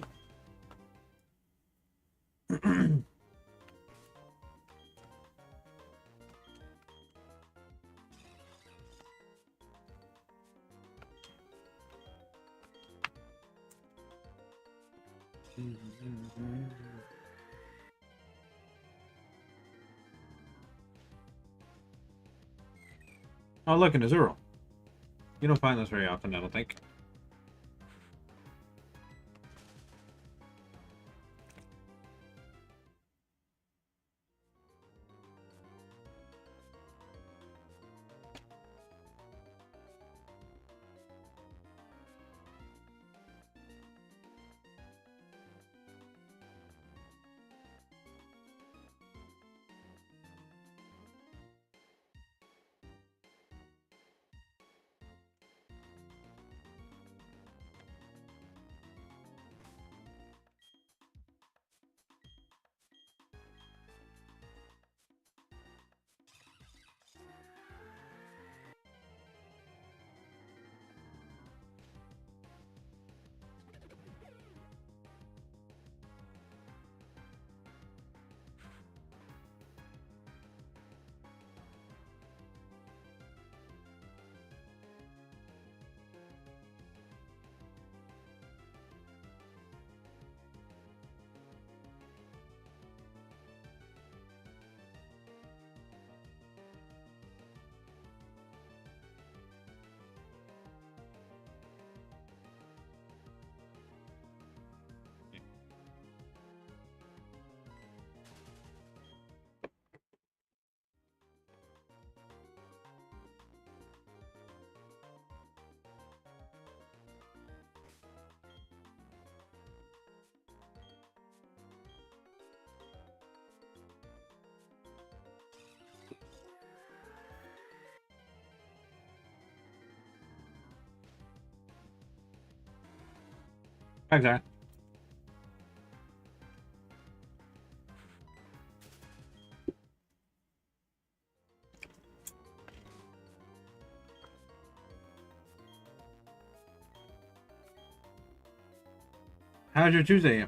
Oh, look, an Azuro. You don't find those very often, I don't think. Exactly. How's your Tuesday,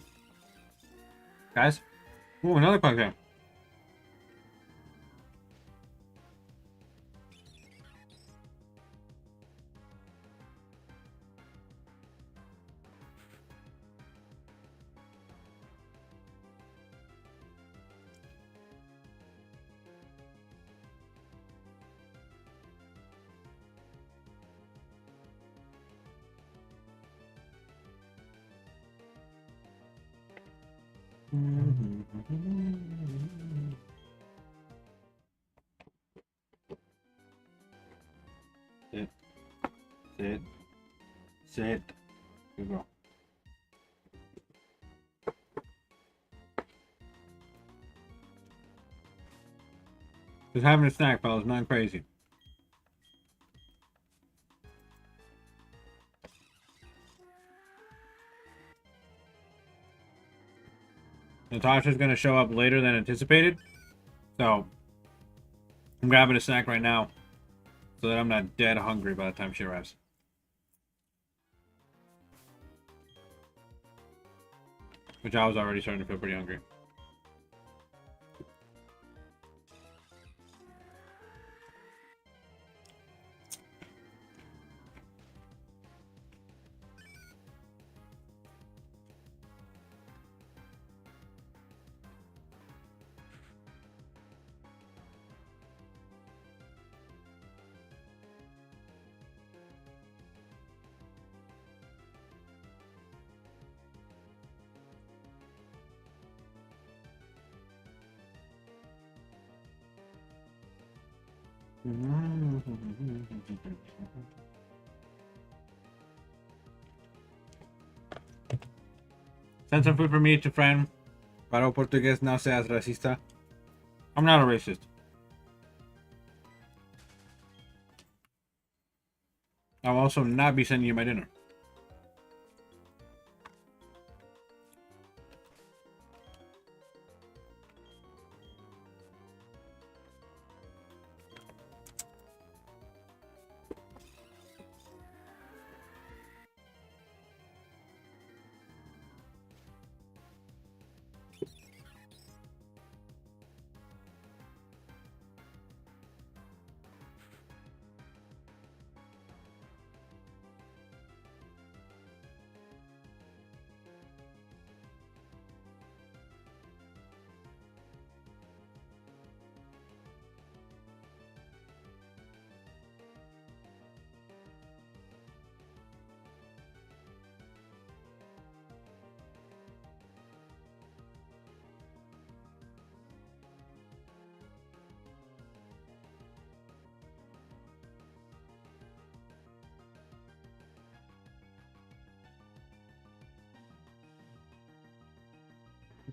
guys? Ooh, another podcast. Sit. Sit. Sit. Good girl. Just having a snack, fellas. Nothing crazy. Natasha's going to show up later than anticipated. So, I'm grabbing a snack right now so that I'm not dead hungry by the time she arrives. Which I was already starting to feel pretty hungry. Send some food for me to friend. Para portugués no seas racista. I'm not a racist. I'll also not be sending you my dinner.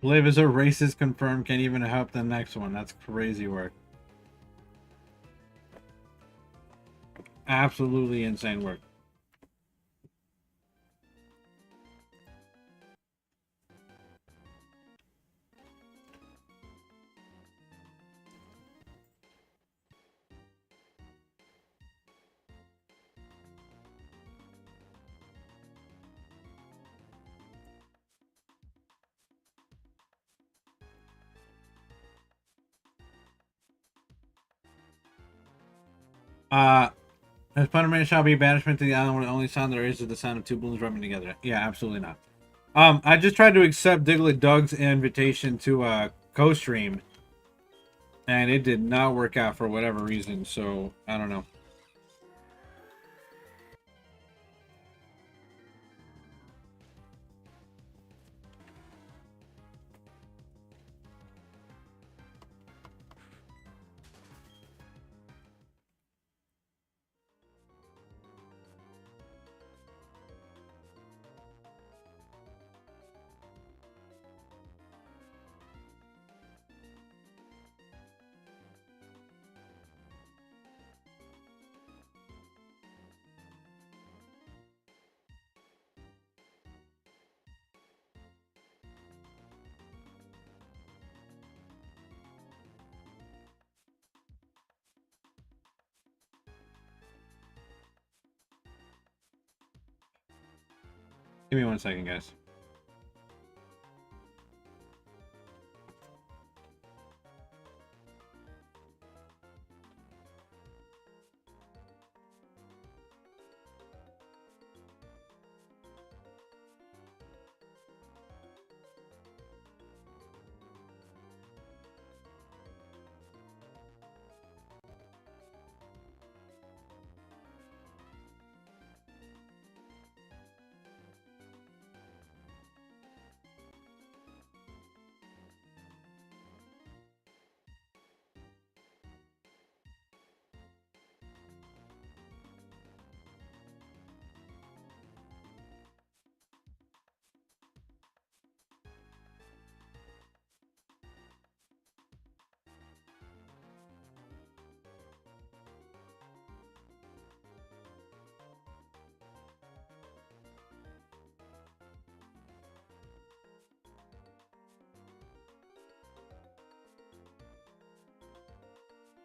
Bliv is a racist confirmed. Can't even help the next one. That's crazy work. Absolutely insane work. His punishment shall be banishment to the island where the only sound there is the sound of two balloons rubbing together. Yeah, absolutely not. I just tried to accept Diglett Doug's invitation to co-stream, and it did not work out for whatever reason, so I don't know. Give me 1 second, guys.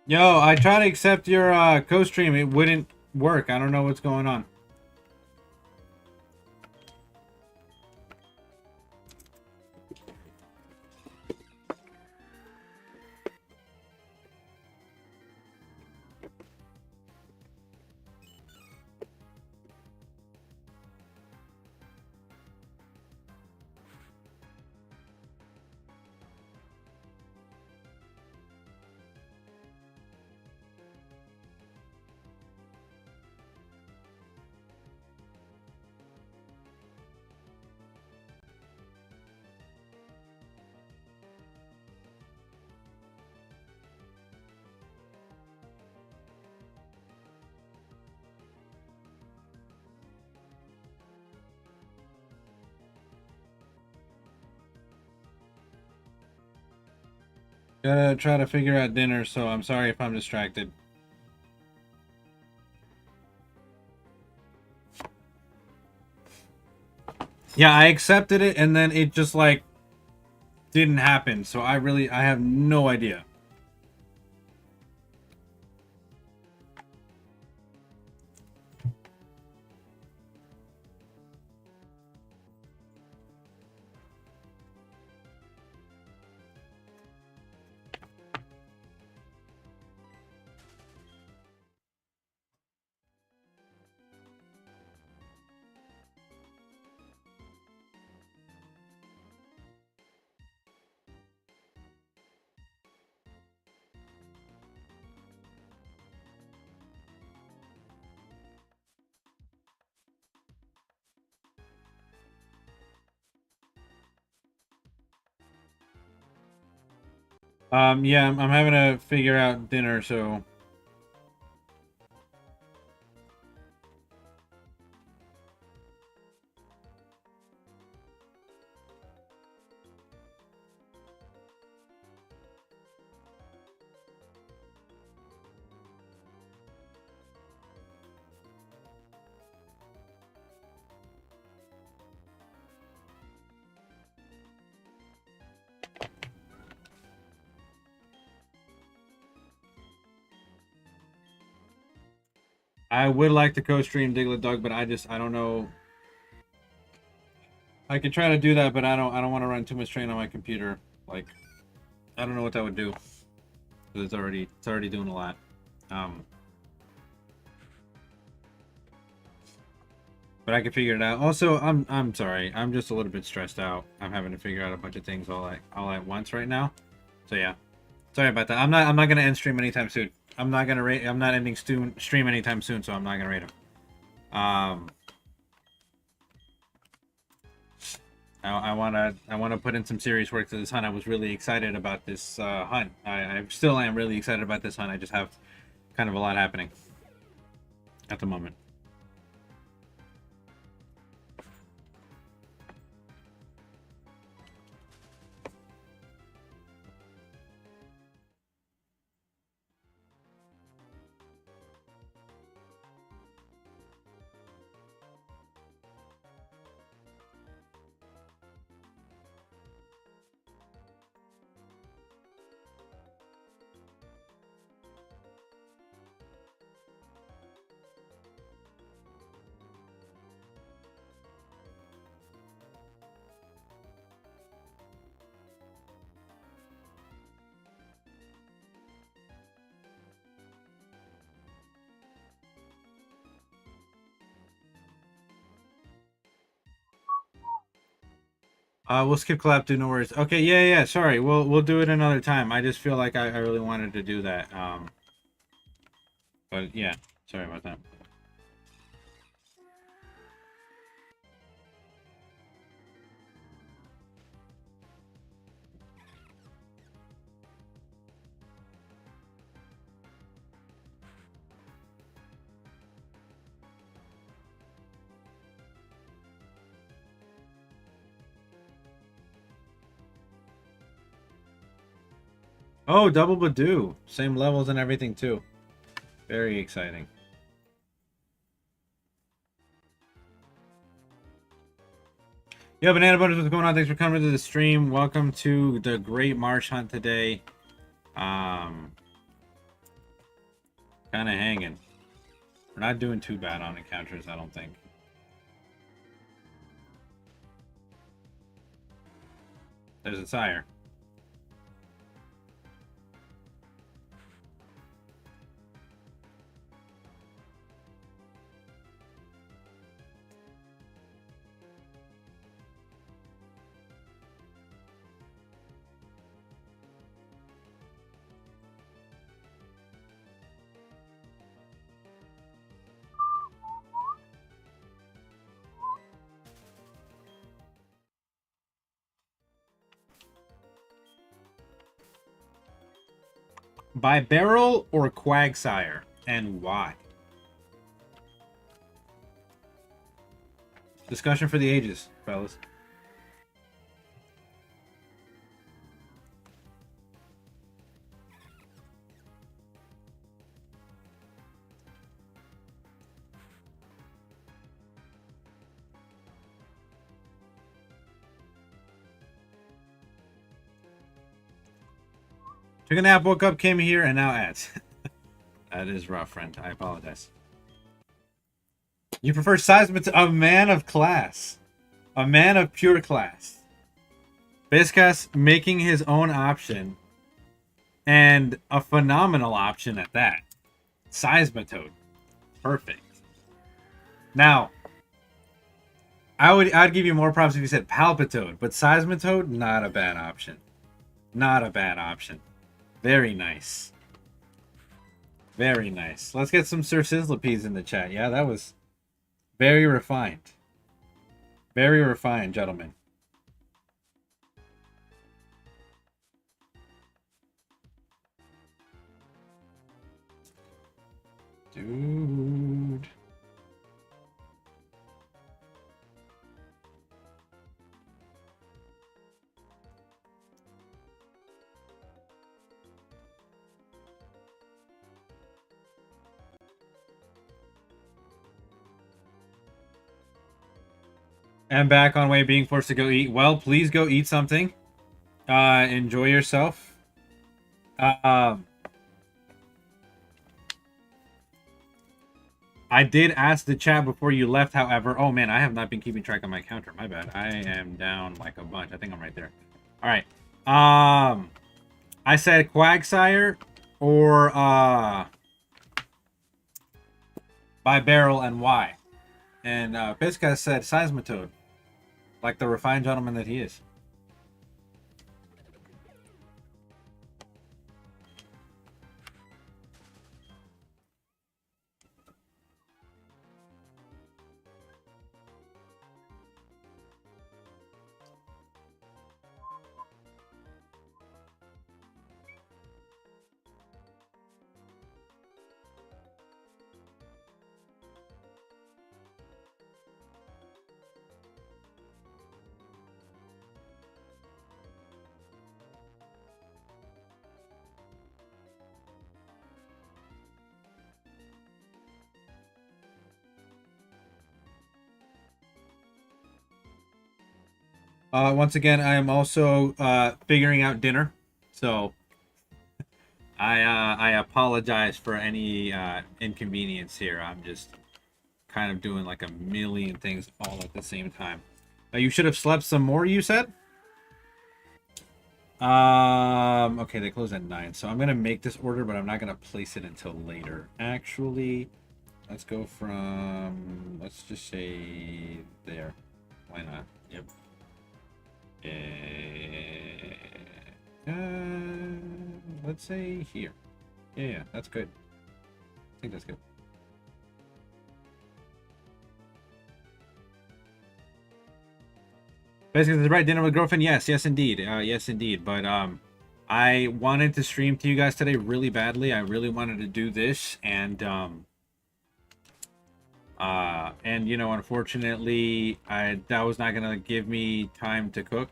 Yo, I tried to accept your co-stream. It wouldn't work. I don't know what's going on. Gotta try to figure out dinner, so I'm sorry if I'm distracted. Yeah, I accepted it, and then it just, like, didn't happen. So I have no idea. Yeah, I'm having to figure out dinner, so... I would like to co-stream Diglett Dog, but I don't know. I could try to do that, but I don't want to run too much strain on my computer. Like, I don't know what that would do. 'Cause it's already doing a lot. Um, but I can figure it out. Also, I'm sorry. I'm just a little bit stressed out. I'm having to figure out a bunch of things all at once right now. So yeah. Sorry about that. I'm not gonna end stream anytime soon. I'm not ending stream anytime soon, so I'm not gonna rate him. Um, I wanna put in some serious work to this hunt. I was really excited about this hunt. I still am really excited about this hunt. I just have kind of a lot happening at the moment. We'll skip collab too, no worries. Okay, yeah. Sorry, we'll do it another time. I just feel like I really wanted to do that. But yeah, sorry about that. Oh, double Badoo. Same levels and everything too. Very exciting. Yo, Banana Butters, what's going on? Thanks for coming to the stream. Welcome to the Great Marsh Hunt today. Um, Kind of hanging. We're not doing too bad on encounters, I don't think. There's a sire. By barrel or Quagsire, and why? Discussion for the ages, fellas. Took a nap, woke up, came here, and now ads. That is rough, friend. I apologize. You prefer Seismitoad? A man of class. A man of pure class. Biscas making his own option. And a phenomenal option at that. Seismitoad. Perfect. Now, I'd give you more props if you said Palpitoad, but Seismitoad, not a bad option. Not a bad option. Very nice. Very nice. Let's get some Sir Sizzlepeas in the chat. Yeah, that was very refined. Very refined, gentlemen. Dude. I'm back on way being forced to go eat. Well, please go eat something. Enjoy yourself. I did ask the chat before you left, however. Oh man, I have not been keeping track of my counter. My bad. I am down like a bunch. I think I'm right there. All right. I said Quagsire or by barrel and why. And Biscas said Seismitoad, like the refined gentleman that he is. Once again, I am also figuring out dinner, so I apologize for any inconvenience here. I'm just kind of doing like a million things all at the same time. You should have slept some more, you said? Okay, they close at 9, so I'm gonna make this order, but I'm not gonna place it until later. Actually, let's go from, let's just say there. Why not? Yep. Let's say here. Yeah, that's good. I think that's good. Basically, the right dinner with girlfriend. Yes, yes, indeed. Yes, indeed. But I wanted to stream to you guys today really badly. I really wanted to do this, and you know, unfortunately, that was not gonna give me time to cook.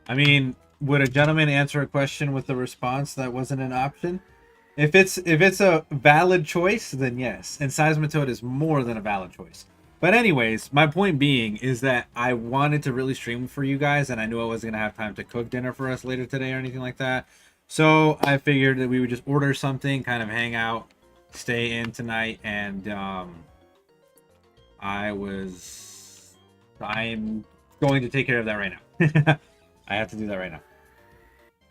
I mean, would a gentleman answer a question with a response that wasn't an option? If it's a valid choice, then yes. And Seismitoad is more than a valid choice. But anyways, my point being is that I wanted to really stream for you guys, and I knew I wasn't gonna have time to cook dinner for us later today or anything like that. So I figured that we would just order something, kind of hang out, stay in tonight, and I'm going to take care of that right now. I have to do that right now.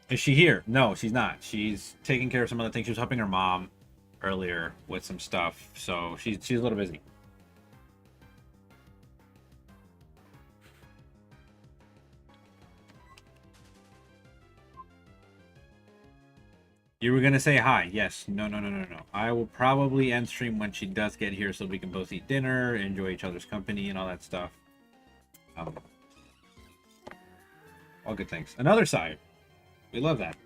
Is she here? No, she's not. She's taking care of some other things. She was helping her mom earlier with some stuff, so she's a little busy. You were gonna say hi. Yes. No, no, no, no, no. I will probably end stream when she does get here so we can both eat dinner, enjoy each other's company, and all that stuff. Um, all good things. Another side. We love that.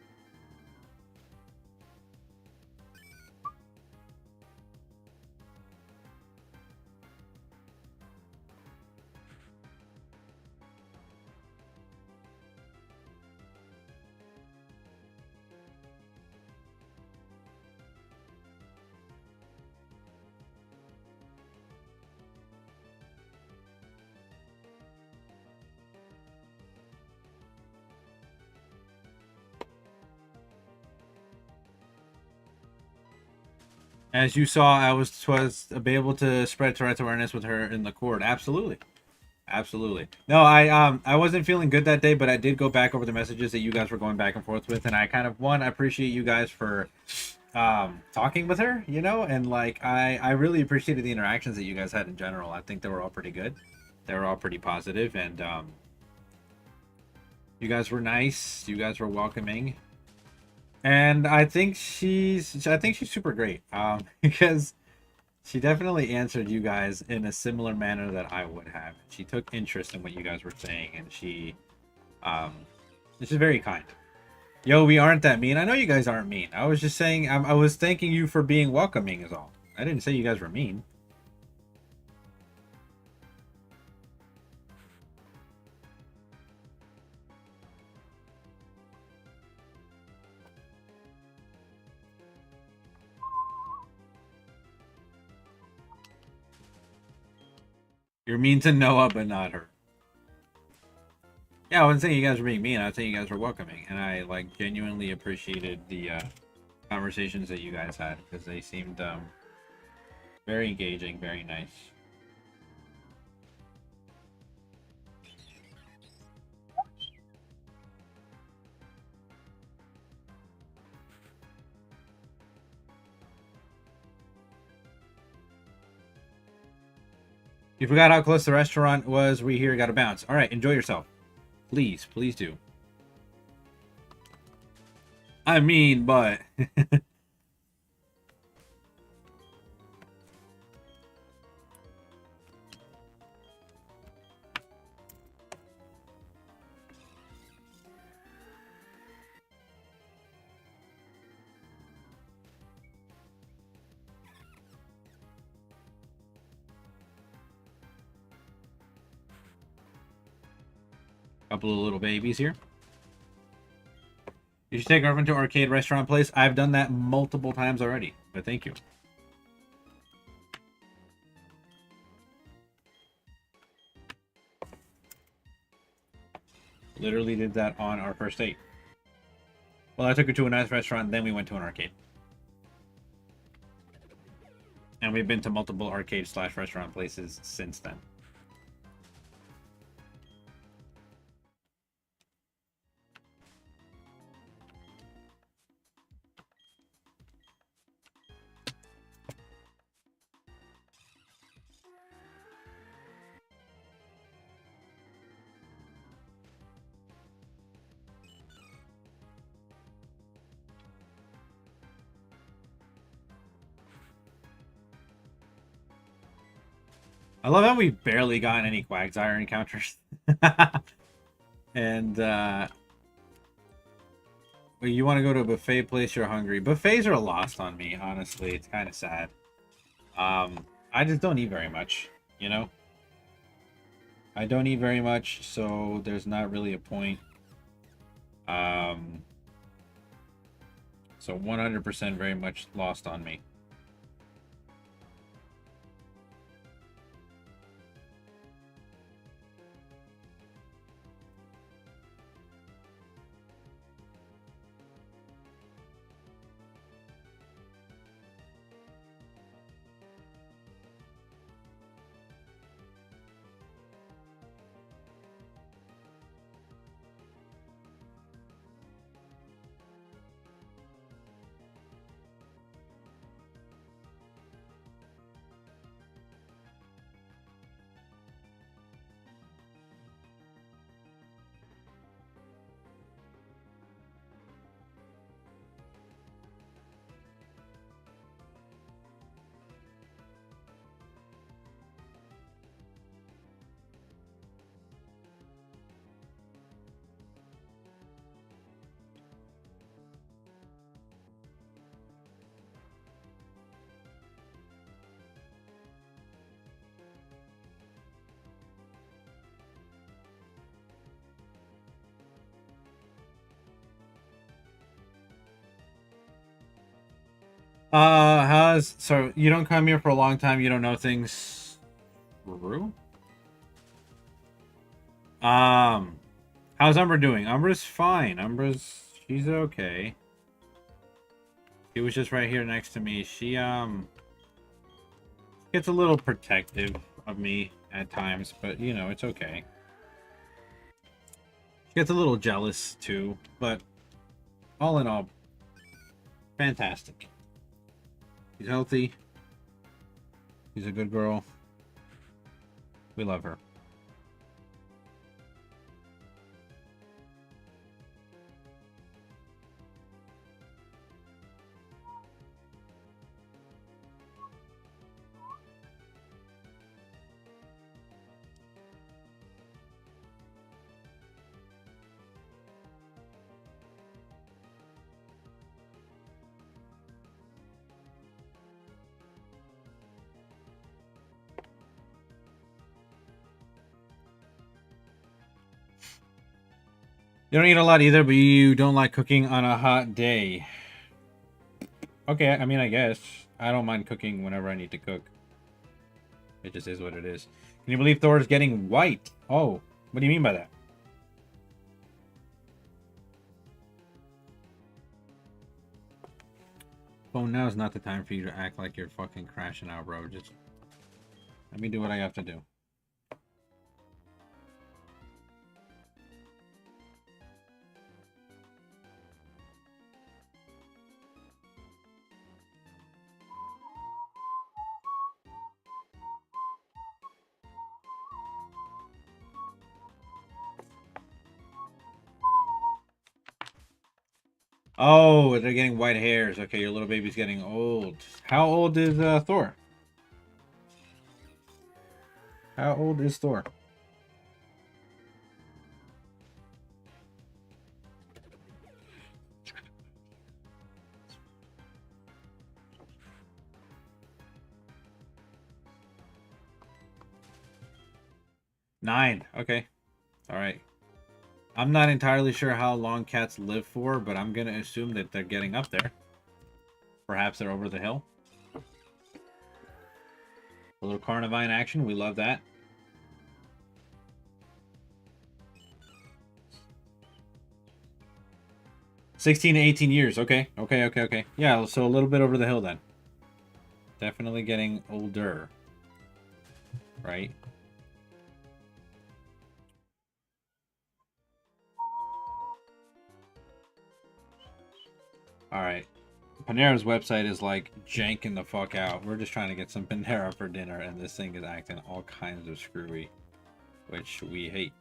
As you saw, I was able to spread Tourette's awareness with her in the court. Absolutely. Absolutely. No, I wasn't feeling good that day, but I did go back over the messages that you guys were going back and forth with, and I kind of I appreciate you guys for talking with her, you know, and like I really appreciated the interactions that you guys had in general. I think they were all pretty good. They were all pretty positive, and you guys were nice. You guys were welcoming. And I think she's super great. Because she definitely answered you guys in a similar manner that I would have. She took interest in what you guys were saying, and um, she's very kind. Yo, we aren't that mean. I know you guys aren't mean. I was just saying, I was thanking you for being welcoming, is all. I didn't say you guys were mean. You're mean to Noah, but not her. Yeah, I wasn't saying you guys were being mean. I was saying you guys were welcoming, and I like genuinely appreciated the conversations that you guys had because they seemed very engaging, very nice. You forgot how close the restaurant was. We here got to bounce. All right, enjoy yourself. Please, please do. I mean, but couple of little babies here. You should take her to arcade restaurant place. I've done that multiple times already, but thank you. Literally did that on our first date. Well, I took her to a nice restaurant, then we went to an arcade. And we've been to multiple arcade/restaurant places since then. I love how we've barely gotten any Quagsire encounters. And you want to go to a buffet place, you're hungry. Buffets are lost on me, honestly. It's kind of sad. I just don't eat very much, you know? I don't eat very much, so there's not really a point. So 100% very much lost on me. So you don't come here for a long time, you don't know things. Ruru? How's Umber doing? Umber's fine. She's okay. She was just right here next to me. She gets a little protective of me at times, but you know, it's okay. She gets a little jealous too, but all in all, fantastic. She's healthy. She's a good girl. We love her. You don't eat a lot either, but you don't like cooking on a hot day. Okay, I mean, I guess. I don't mind cooking whenever I need to cook. It just is what it is. Can you believe Thor is getting white? Oh, what do you mean by that? Oh, now is not the time for you to act like you're fucking crashing out, bro. Just let me do what I have to do. Oh, they're getting white hairs. Okay, your little baby's getting old. How old is Thor? How old is Thor? Nine. Okay. All right. I'm not entirely sure how long cats live for, but I'm going to assume that they're getting up there. Perhaps they're over the hill. A little Carnivine action. We love that. $16 to 18 years. Okay. Okay. Yeah, so a little bit over the hill then. Definitely getting older. Right? Alright. Panera's website is like janking the fuck out. We're just trying to get some Panera for dinner, and this thing is acting all kinds of screwy, which we hate.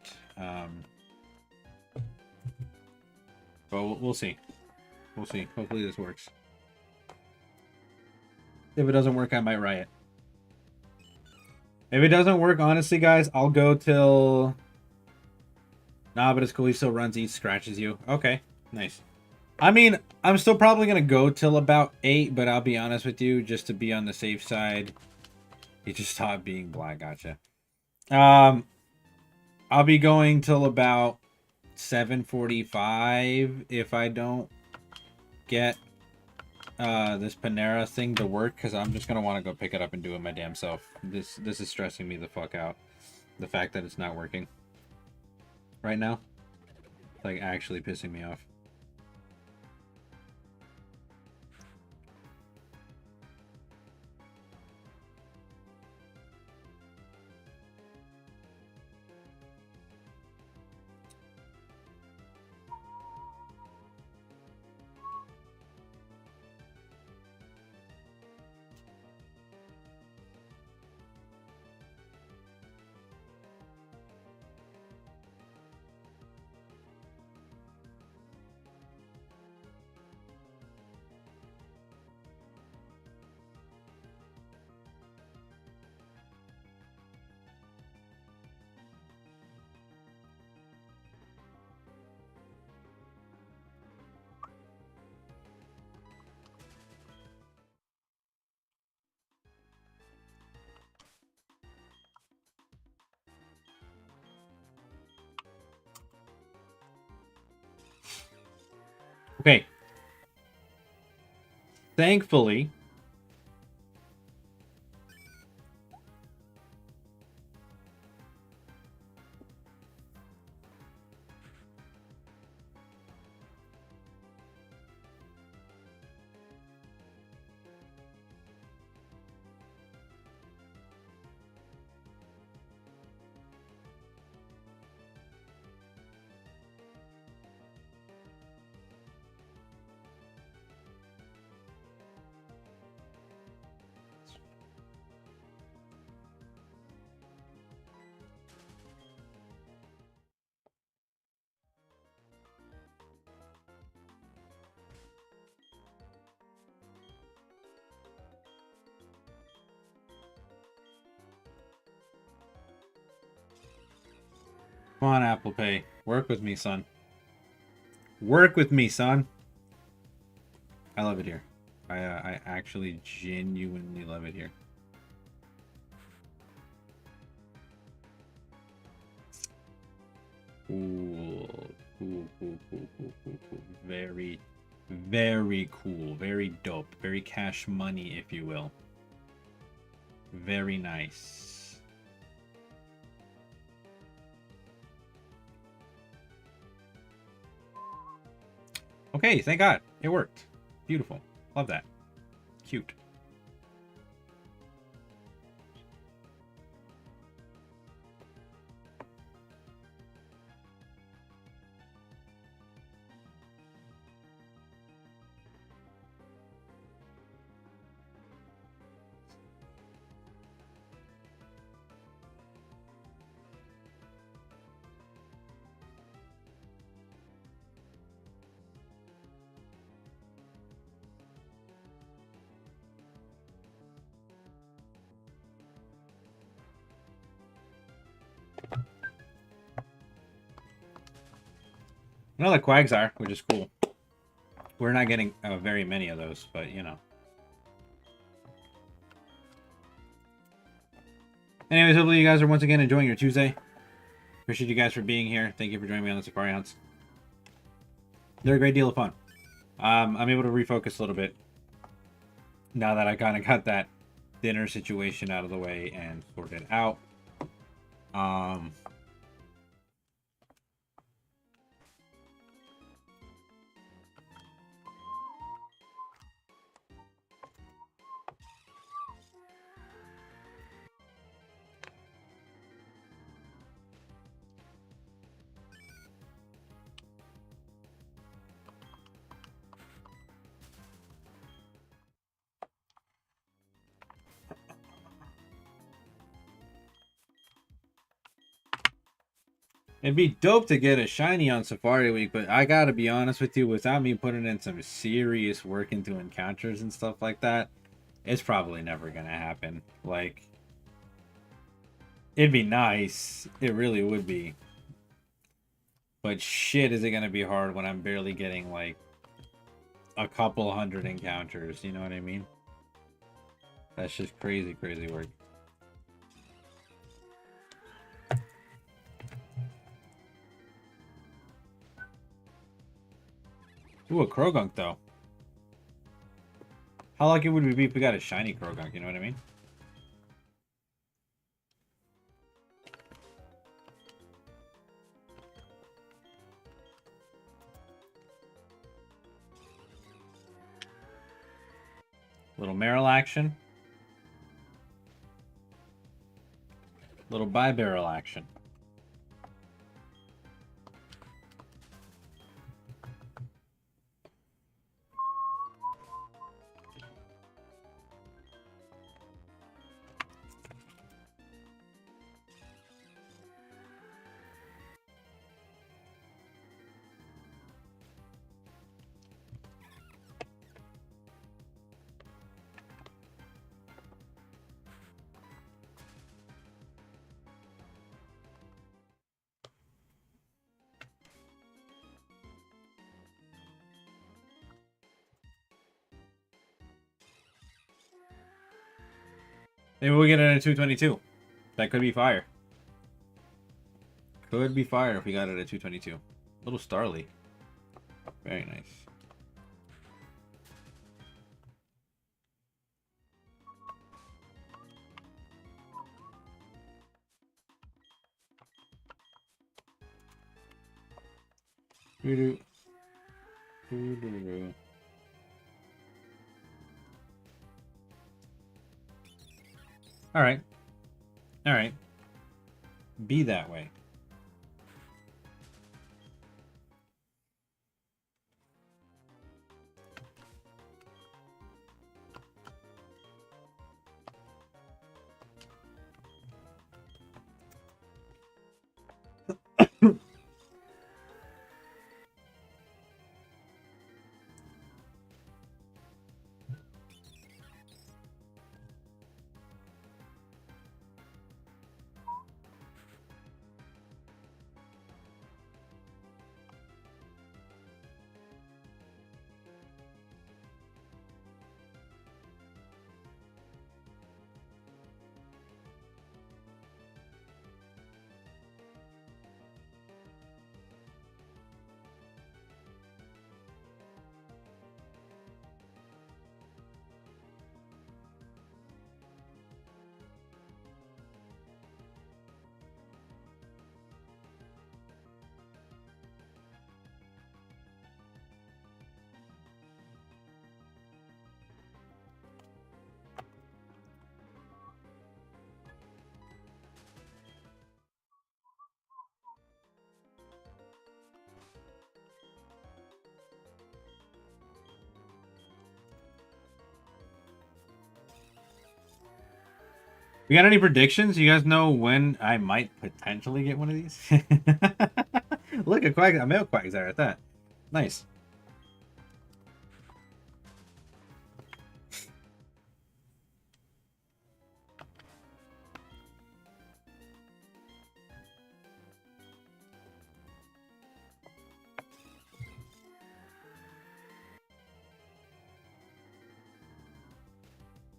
But we'll see. We'll see. Hopefully this works. If it doesn't work, I might riot. If it doesn't work, honestly, guys, I'll go till... Nah, but it's cool. He still runs, eats, scratches you. Okay, nice. I mean, I'm still probably going to go till about 8, but I'll be honest with you, just to be on the safe side. He just stopped being black. Gotcha. I'll be going till about 7:45 if I don't get this Panera thing to work, because I'm just going to want to go pick it up and do it my damn self. This is stressing me the fuck out. The fact that it's not working right now. It's like actually pissing me off. Okay. Thankfully, Come on, Apple Pay. Work with me, son. Work with me, son. I love it here. I actually genuinely love it here. Cool. Cool. Very, very cool. Very dope. Very cash money, if you will. Very nice. Okay, thank God. It worked. Beautiful. Love that. Cute. Another Quagsire, which is cool. We're not getting very many of those, but you know. Anyways, hopefully you guys are once again enjoying your Tuesday. Appreciate you guys for being here. Thank you for joining me on the Safari Hunts. They're a great deal of fun. I'm able to refocus a little bit now that I kind of got that dinner situation out of the way and sorted out. It'd be dope to get a shiny on Safari Week, but I gotta be honest with you, without me putting in some serious work into encounters and stuff like that, it's probably never gonna happen. Like, it'd be nice. It really would be. But shit, is it gonna be hard when I'm barely getting, like, a couple hundred encounters, you know what I mean? That's just crazy, crazy work. Ooh, a Krogunk, though. How lucky would we be if we got a shiny Krogunk, you know what I mean? Little Marill action. Little Bi-Barrel action. Maybe we'll get it at 222. That could be fire. Could be fire if we got it at 222. Little Starly. Very nice. Alright. Alright. Be that way. We got any predictions? You guys know when I might potentially get one of these? Look, a male Quagsire at that. Nice.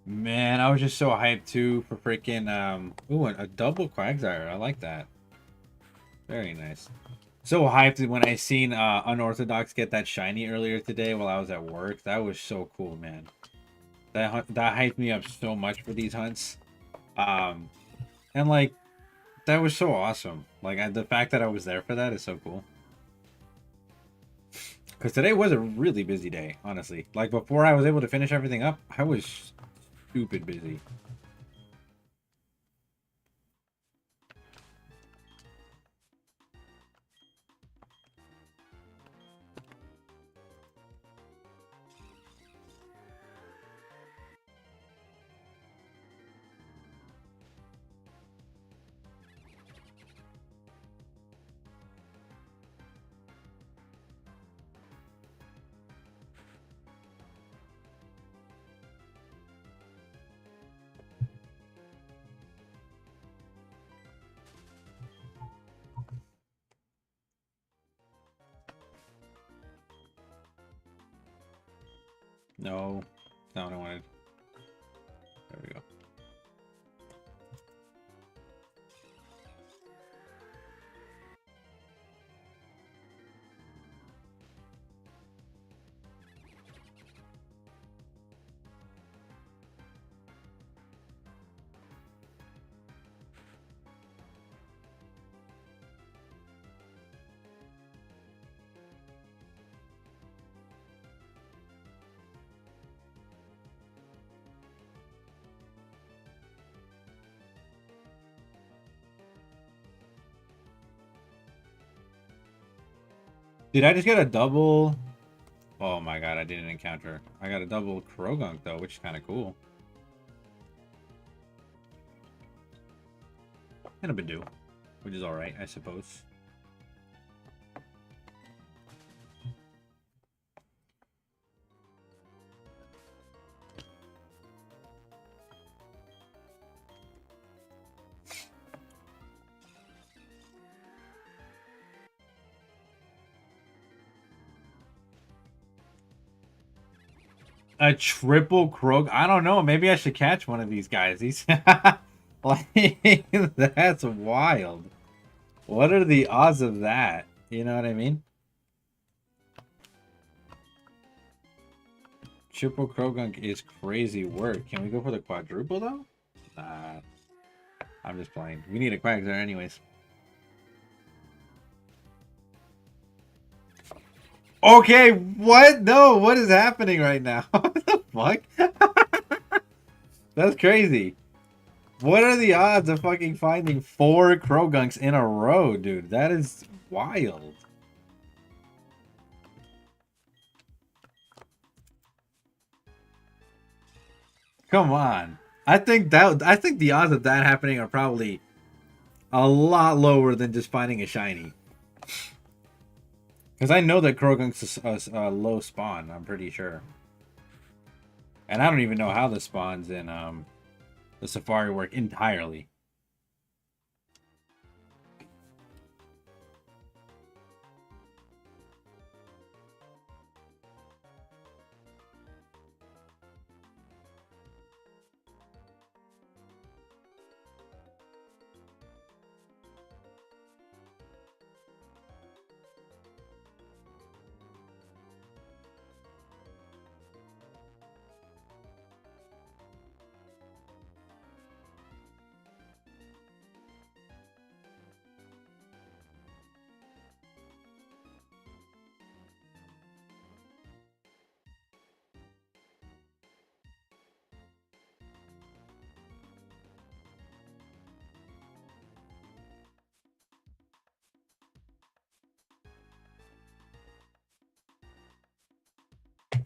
Man, I was just so hyped too for freaking ooh, a double Quagsire. I like that. Very nice. So hyped when I seen Unorthodox get that shiny earlier today while I was at work. That was so cool, man. That hyped me up so much for these hunts. And like that was so awesome. Like the fact that I was there for that is so cool. Because today was a really busy day, honestly. Like before I was able to finish everything up, I was stupid busy. No, not what I wanted. There we go. Did I just get a double? Oh my god, I didn't encounter. I got a double Krogunk though, which is kind of cool. And a Badoo, which is alright, I suppose. A triple Krog? I don't know. Maybe I should catch one of these guys. He's like, that's wild. What are the odds of that? You know what I mean? Triple Krogunk is crazy work. Can we go for the quadruple though? Nah. I'm just playing. We need a Quagsire anyways. Okay, what? No, what is happening right now? What the fuck? That's crazy. What are the odds of fucking finding 4 Krogunks in a row, dude? That is wild. Come on. I think the odds of that happening are probably a lot lower than just finding a shiny. Because I know that Krogunk's a low spawn, I'm pretty sure. And I don't even know how this spawns in the Safari work entirely.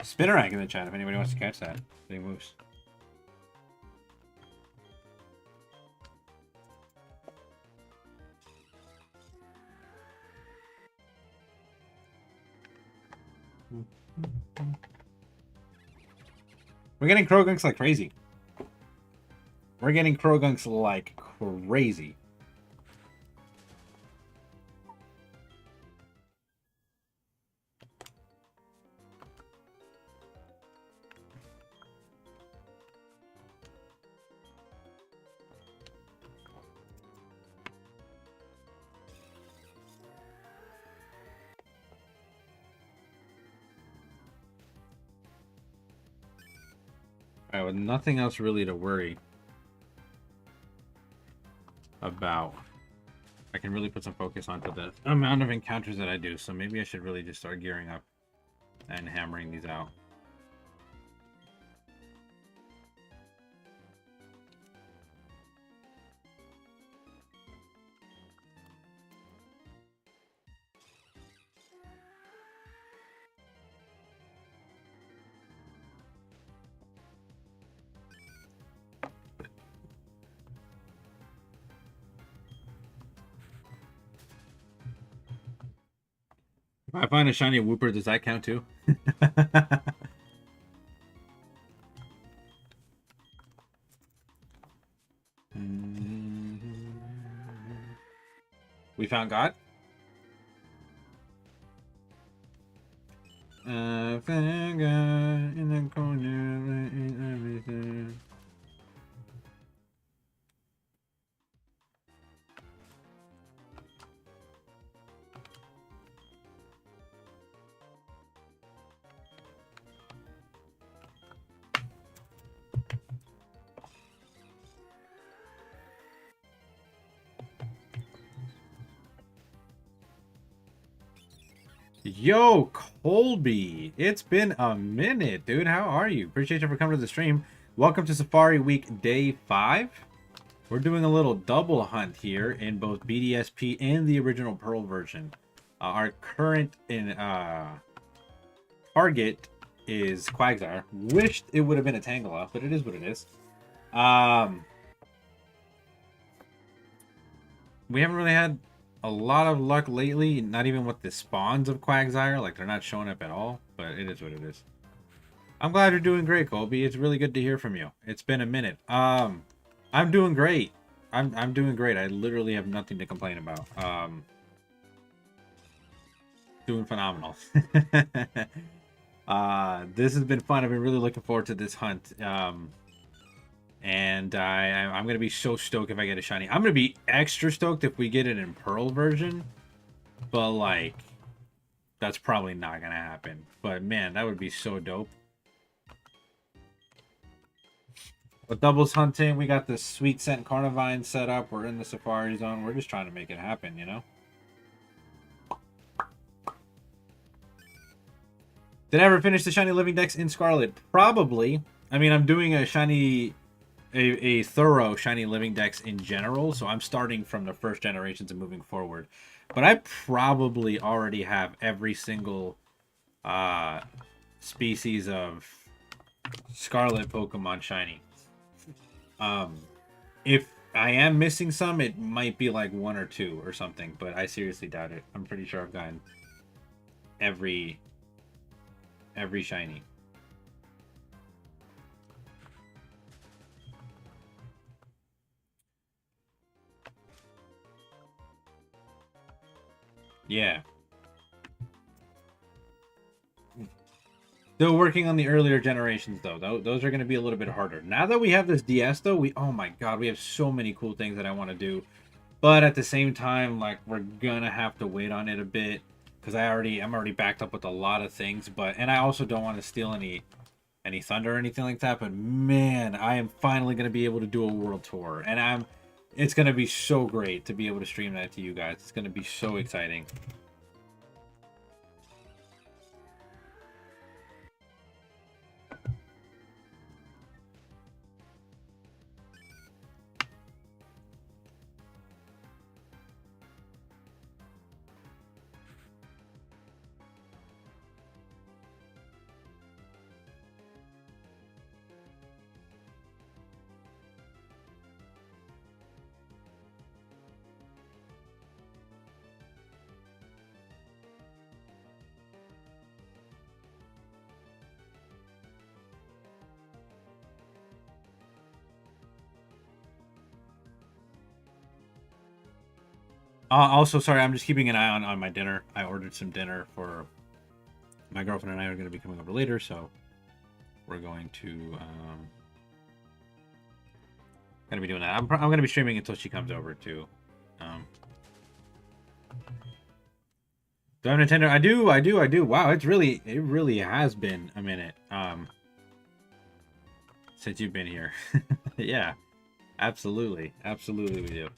Spin a rank in the chat if anybody wants to catch that. Big moves. We're getting Krogunks like crazy. We're getting Krogunks like crazy. Alright, with nothing else really to worry about, I can really put some focus onto the amount of encounters that I do. So maybe I should really just start gearing up and hammering these out. If I find a shiny Whooper, does that count too? We found God? Found God in the corner, everything. Yo, Colby, it's been a minute, dude. How are you? Appreciate you for coming to the stream. Welcome to Safari Week Day 5. We're doing a little double hunt here in both BDSP and the original Pearl version. Our current target is Quagsire. Wished it would have been a Tangela, but it is what it is. We haven't really had a lot of luck lately, not even with the spawns of Quagsire. Like, they're not showing up at all, but it is what it is. I'm glad you're doing great, Colby. It's really good to hear from you. It's been a minute. I'm doing great. I'm doing great. I literally have nothing to complain about. Doing phenomenal. This has been fun. I've been really looking forward to this hunt. And I'm going to be so stoked if I get a shiny. I'm going to be extra stoked if we get it in Pearl version. But, like, that's probably not going to happen. But, man, that would be so dope. With doubles hunting, we got the Sweet Scent Carnivine set up. We're in the Safari Zone. We're just trying to make it happen, you know? Did I ever finish the Shiny Living Dex in Scarlet? Probably. I mean, I'm doing a Shiny... A thorough Shiny Living Dex in general, so I'm starting from the first generations and moving forward. But I probably already have every single species of Scarlet Pokemon Shiny. If I am missing some, it might be like 1 or 2 or something, but I seriously doubt it. I'm pretty sure I've gotten every Shiny. Yeah. Still working on the earlier generations, though. Those are going to be a little bit harder. Now that we have this DS, though, oh my god, we have so many cool things that I want to do. But at the same time, like, we're going to have to wait on it a bit. Because I'm already backed up with a lot of things. And I also don't want to steal any thunder or anything like that. But, man, I am finally going to be able to do a world tour. And it's going to be so great to be able to stream that to you guys. It's going to be so exciting. Also, sorry, I'm just keeping an eye on my dinner. I ordered some dinner for my girlfriend and I are going to be coming over later, so we're going to be doing that. I'm going to be streaming until she comes over too. Do I have a Nintendo? I do. Wow, it really has been a minute since you've been here. Yeah, absolutely, we do.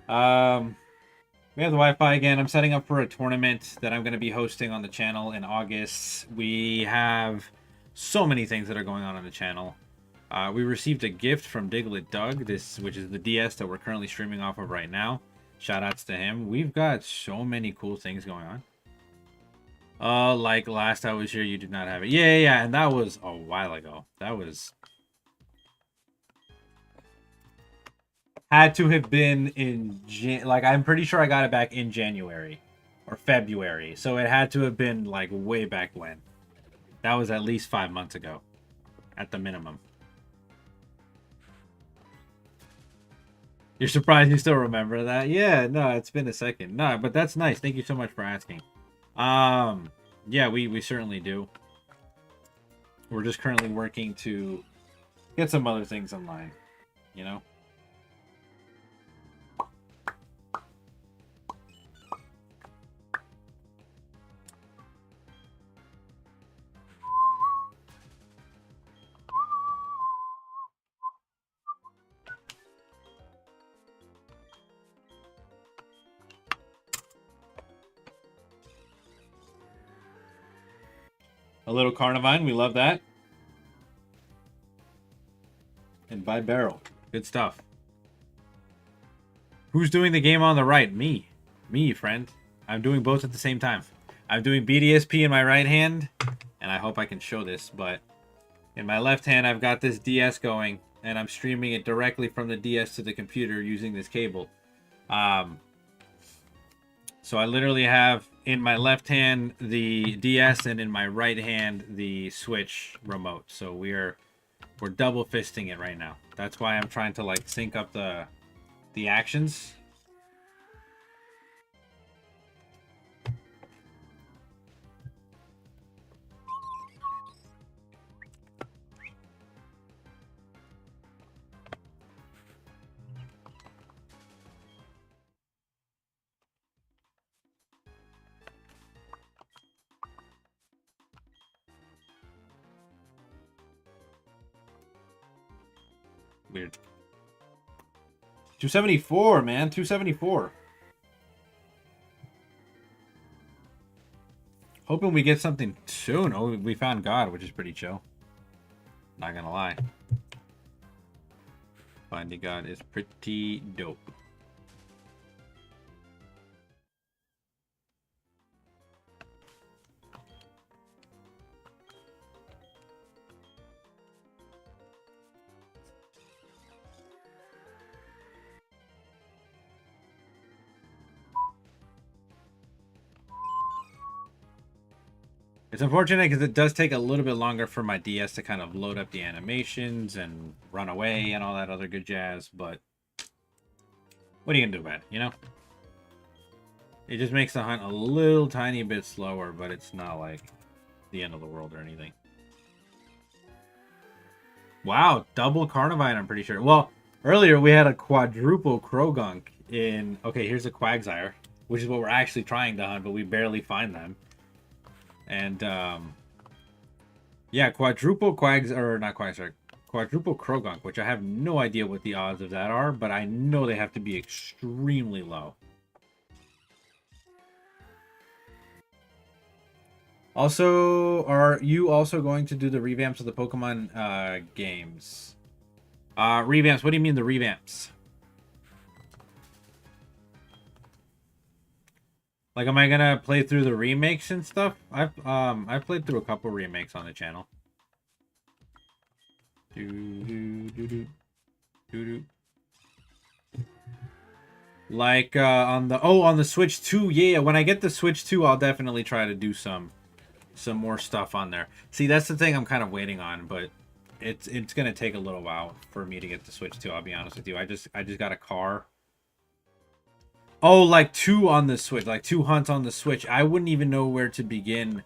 We have the Wi-Fi again. I'm setting up for a tournament that I'm going to be hosting on the channel in August. We have so many things that are going on the channel. We received a gift from Diglett Doug, which is the DS that we're currently streaming off of right now. Shoutouts to him. We've got so many cool things going on. Like last I was here, you did not have it. Yeah, and that was a while ago. That was... Had to have been in... Like, I'm pretty sure I got it back in January. Or February. So it had to have been, like, way back when. That was at least 5 months ago. At the minimum. You're surprised you still remember that? Yeah, no, it's been a second. No, but that's nice. Thank you so much for asking. Yeah, we certainly do. We're just currently working to get some other things online, you know? A little Carnivine, we love that. And by Barrel. Good stuff. Who's doing the game on the right? Me. Me, friend. I'm doing both at the same time. I'm doing BDSP in my right hand, and I hope I can show this, but in my left hand I've got this DS going, and I'm streaming it directly from the DS to the computer using this cable. So I literally have in my left hand the DS and in my right hand the Switch remote. So we're double fisting it right now. That's why I'm trying to like sync up the actions. Weird. 274, man. 274. Hoping we get something soon. Oh, we found God, which is pretty chill. Not gonna lie. Finding God is pretty dope. It's unfortunate because it does take a little bit longer for my DS to kind of load up the animations and run away and all that other good jazz, but what are you gonna do about it, you know? It just makes the hunt a little tiny bit slower, but it's not like the end of the world or anything. Wow, double Carnivine, I'm pretty sure. Well, earlier we had a quadruple Krogunk in... Okay, here's a Quagsire, which is what we're actually trying to hunt, but we barely find them. And, yeah, quadruple quadruple Krogunk, which I have no idea what the odds of that are, but I know they have to be extremely low. Also, are you also going to do the revamps of the Pokemon games? Revamps, what do you mean the revamps? Like, am I gonna play through the remakes and stuff? I've played through a couple remakes on the channel. Like on the Switch 2, yeah. When I get the Switch 2, I'll definitely try to do some more stuff on there. See, that's the thing I'm kind of waiting on, but it's gonna take a little while for me to get the Switch 2. I'll be honest with you. I just got a car. Oh, like 2 on the Switch, like 2 hunts on the Switch. I wouldn't even know where to begin.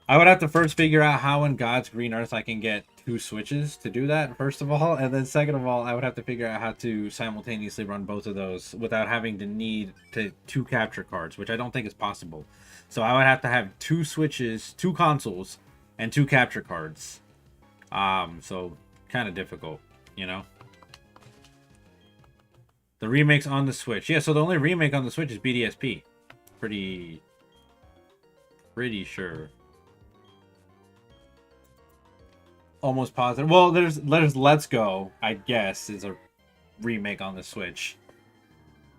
I would have to first figure out how in God's green earth I can get 2 Switches to do that, first of all. And then second of all, I would have to figure out how to simultaneously run both of those without having to need 2 capture cards, which I don't think is possible. So I would have to have 2 Switches, 2 consoles, and 2 capture cards. So kind of difficult, you know? The remakes on the Switch. Yeah, so the only remake on the Switch is BDSP. Pretty sure. Almost positive. Well, there's Let's Go, I guess, is a remake on the Switch.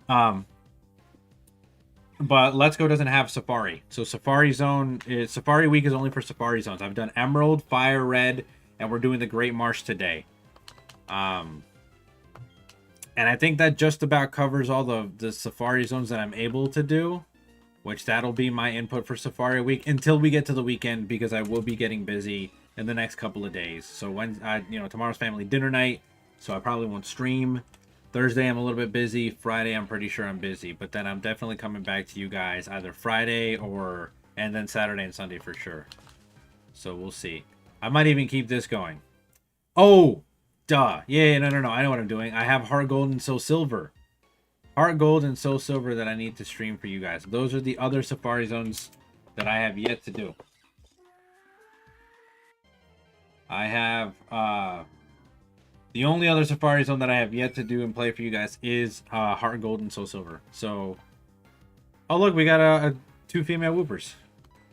But Let's Go doesn't have Safari. So Safari Week is only for Safari Zones. I've done Emerald, Fire Red, and we're doing the Great Marsh today. And I think that just about covers all the Safari Zones that I'm able to do, which that'll be my input for Safari Week until we get to the weekend, because I will be getting busy in the next couple of days. So tomorrow's family dinner night, so I probably won't stream. Thursday I'm a little bit busy. Friday I'm pretty sure I'm busy, but then I'm definitely coming back to you guys either Friday and then Saturday and Sunday for sure. So we'll see. I might even keep this going. Oh, duh. Yeah, no. I know what I'm doing. I have Heart Gold and Soul Silver. Heart Gold and Soul Silver that I need to stream for you guys. Those are the other Safari Zones that I have yet to do. I have, the only other Safari Zone that I have yet to do and play for you guys is Heart Gold and Soul Silver. So, oh look, we got 2 female Whoopers.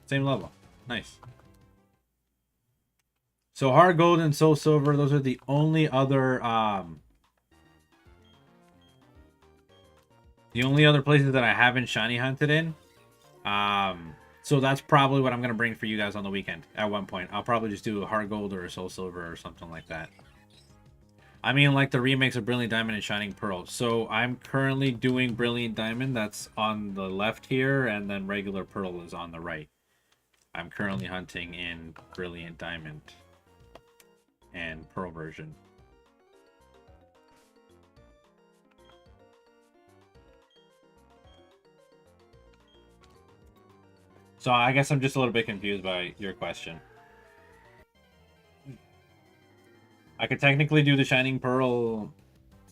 Same level. Nice. So Heart Gold and Soul Silver, those are the only other places that I haven't shiny hunted in. So that's probably what I'm going to bring for you guys on the weekend at one point. I'll probably just do a Heart Gold or a Soul Silver or something like that. I mean, like the remakes of Brilliant Diamond and Shining Pearl. So I'm currently doing Brilliant Diamond. That's on the left here. And then regular Pearl is on the right. I'm currently hunting in Brilliant Diamond and Pearl version. So I guess I'm just a little bit confused by your question. I could technically do the Shining Pearl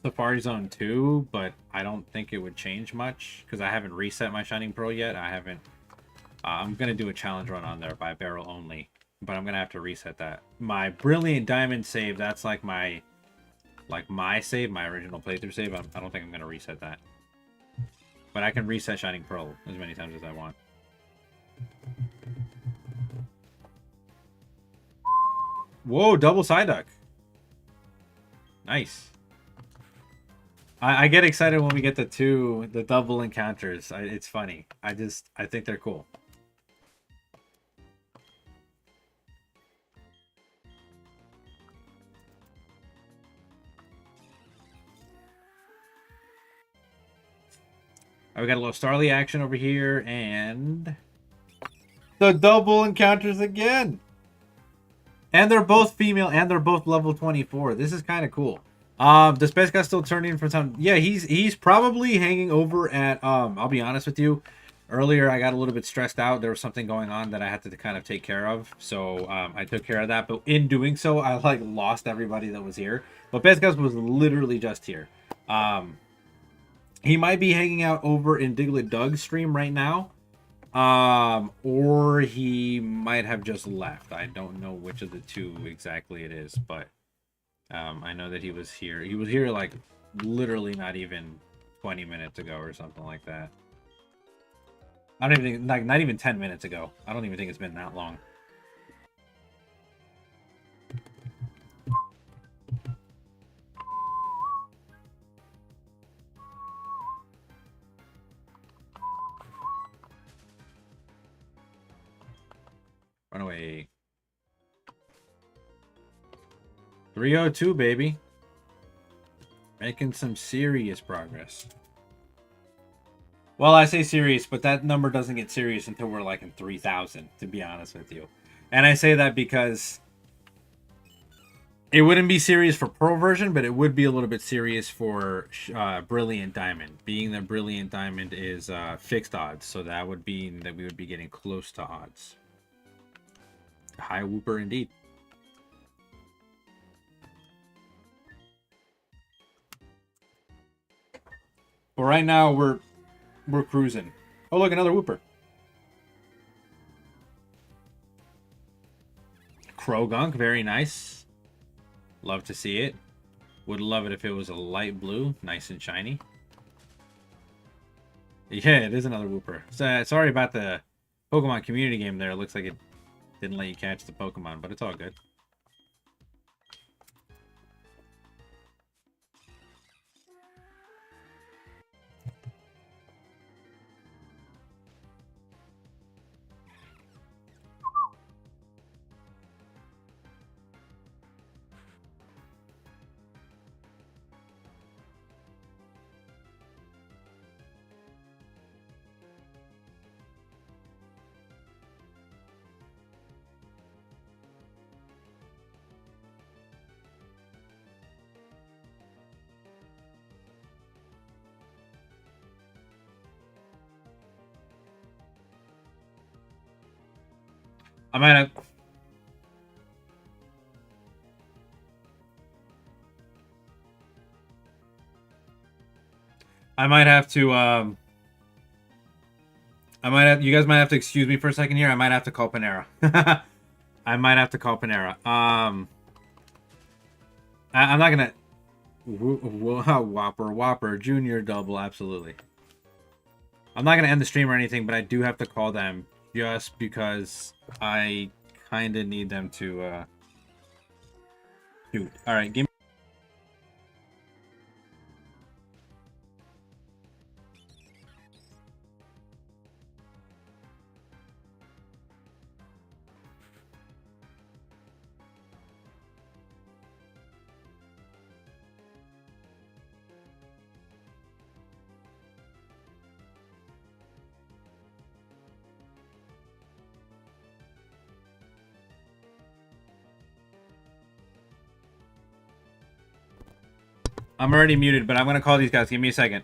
Safari Zone 2, but I don't think it would change much because I haven't reset my Shining Pearl yet. I'm going to do a challenge run on there by barrel only, but I'm going to have to reset that. My Brilliant Diamond save, that's like my save, my original playthrough save. I don't think I'm going to reset that. But I can reset Shining Pearl as many times as I want. Whoa, double Psyduck. Nice. I get excited when we get the double encounters. It's funny. I think they're cool. We got a little Starly action over here, and the double encounters again. And they're both female, and they're both level 24. This is kind of cool. The Space Guy's still turning for some. Yeah, he's probably hanging over at. I'll be honest with you. Earlier, I got a little bit stressed out. There was something going on that I had to kind of take care of. So I took care of that. But in doing so, I lost everybody that was here. But Space Guy was literally just here. He might be hanging out over in Diglett Doug's stream right now. Or he might have just left. I don't know which of the two exactly it is, but I know that he was here. He was here like literally not even 20 minutes ago or something like that. I don't even think, not even 10 minutes ago. I don't even think it's been that long. Run away. 302, baby. Making some serious progress. Well, I say serious, but that number doesn't get serious until we're like in 3,000, to be honest with you. And I say that because It wouldn't be serious for Pearl version, but it would be a little bit serious for Brilliant Diamond. Being that Brilliant Diamond is fixed odds, so that would mean that we would be getting close to odds. High whooper indeed. But right now we're cruising. Oh look, another whooper. Krogunk, very nice. Love to see it. Would love it if it was a light blue, nice and shiny. Yeah, it is another whooper. So, sorry about the Pokemon community game there. It looks like it didn't let you catch the Pokemon, but it's all good. I might have... I might have to, you guys might have to excuse me for a second here. I might have to call Panera. I might have to call Panera. I'm not gonna... Whopper, Junior double, absolutely. I'm not gonna end the stream or anything, but I do have to call them just because I kind of need them to, shoot. Alright, give me... I'm already muted, but I'm gonna call these guys. Give me a second.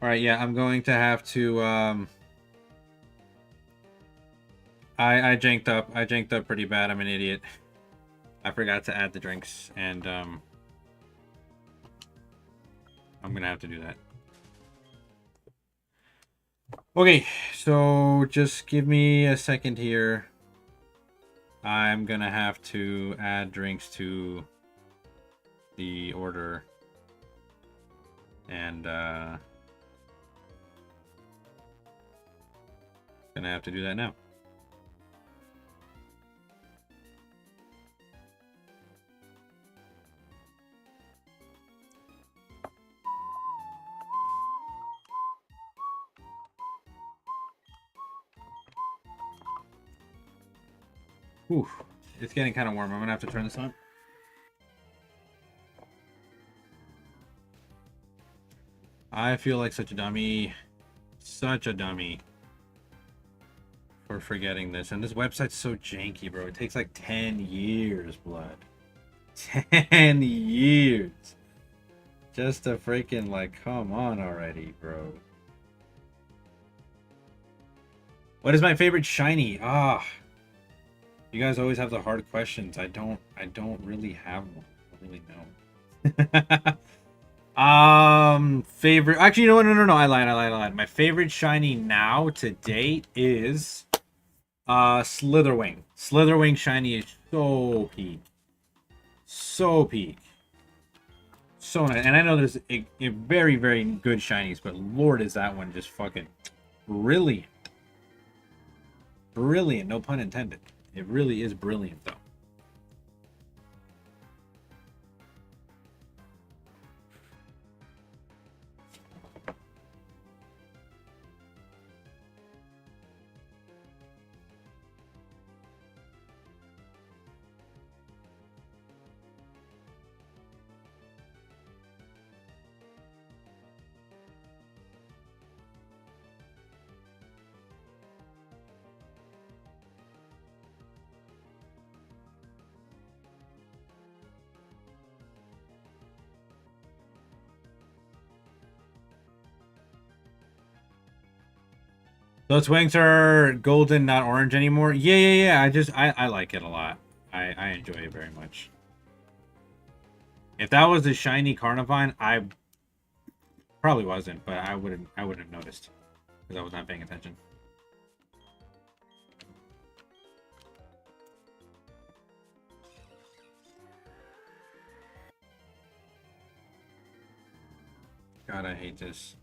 Alright, yeah, I'm going to have to, I janked up. I janked up pretty bad. I'm an idiot. I forgot to add the drinks, and, I'm gonna have to do that. Okay, so just give me a second here. I'm gonna have to add drinks to the order. And gonna have to do that now. Whew. It's getting kind of warm. I'm gonna have to turn this on. I feel like such a dummy. Such a dummy. For forgetting this. And this website's so janky, bro. It takes like 10 years, blood. 10 years. Just to freaking, like, come on already, bro. What is my favorite shiny? Ah. You guys always have the hard questions. I don't really have one. I don't really know. Favorite. Actually, you know what? No. I lied. My favorite shiny now to date is Slitherwing. Slitherwing shiny is so peak. So peak. So nice. And I know there's a very, very good shinies, but Lord, is that one just fucking brilliant. Brilliant, no pun intended. It really is brilliant, though. Those wings are golden, not orange anymore. Yeah. I like it a lot. I enjoy it very much. If that was a shiny Carnivine, I probably wasn't, but I wouldn't have noticed because I was not paying attention. God, I hate this.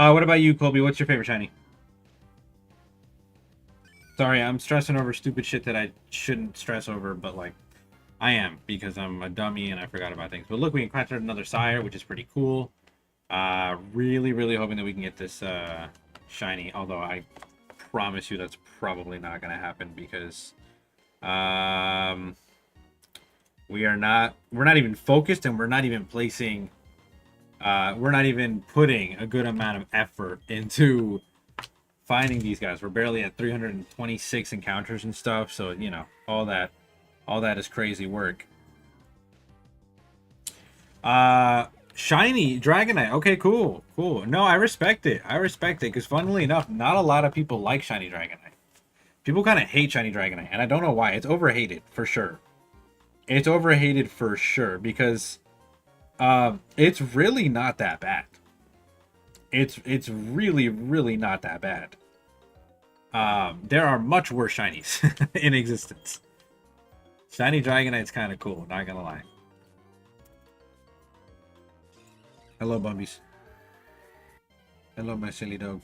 What about you, Colby? What's your favorite shiny? Sorry, I'm stressing over stupid shit that I shouldn't stress over, but like, I am because I'm a dummy and I forgot about things. But look, we encountered another sire, which is pretty cool. Really hoping that we can get this shiny. Although I promise you that's probably not gonna happen because we're not even focused and we're not even placing. We're not even putting a good amount of effort into finding these guys. We're barely at 326 encounters and stuff, so you know all that is crazy work. Shiny Dragonite. Okay, cool. No, I respect it. Because funnily enough, not a lot of people like shiny Dragonite. People kind of hate shiny Dragonite, and I don't know why. It's overhated for sure. It's overhated for sure because it's really not that bad. It's really not that bad. There are much worse shinies in existence. Shiny Dragonite's kind of cool, not gonna lie. Hello, Bumbies. Hello, my silly dog.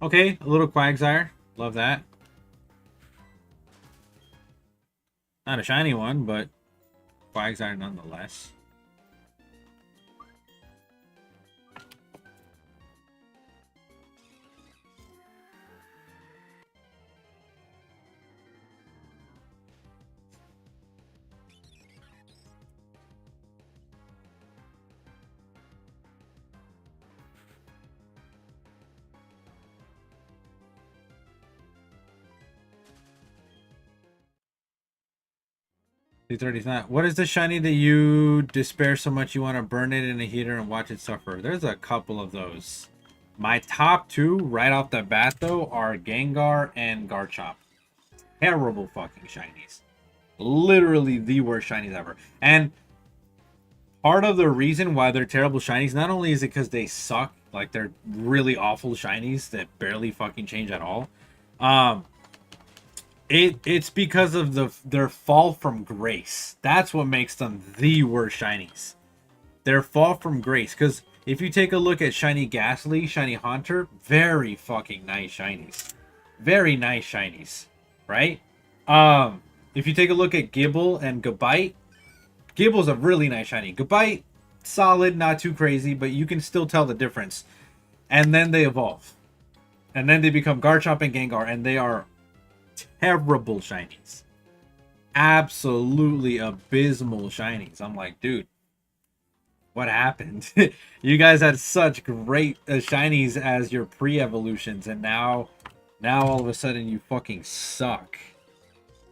Okay, a little Quagsire. Love that. Not a shiny one, but Quagsire nonetheless. 230 is not. What is the shiny that you despair so much you want to burn it in a heater and watch it suffer? There's a couple of those. My top two right off the bat though are Gengar and Garchomp. Terrible fucking shinies. Literally the worst shinies ever. And part of the reason why they're terrible shinies, not only is it because they suck, like they're really awful shinies that barely fucking change at all. It's because of their fall from grace. That's what makes them the worst shinies. Their fall from grace. Because if you take a look at shiny Ghastly, shiny Haunter, very fucking nice shinies. Very nice shinies, right? If you take a look at Gibble and Gabite, Gibble's a really nice shiny. Gabite, solid, not too crazy, but you can still tell the difference. And then they evolve. And then they become Garchomp and Gengar, and they are terrible shinies. Absolutely abysmal shinies. I'm like, dude, what happened? You guys had such great shinies as your pre-evolutions, and now all of a sudden you fucking suck.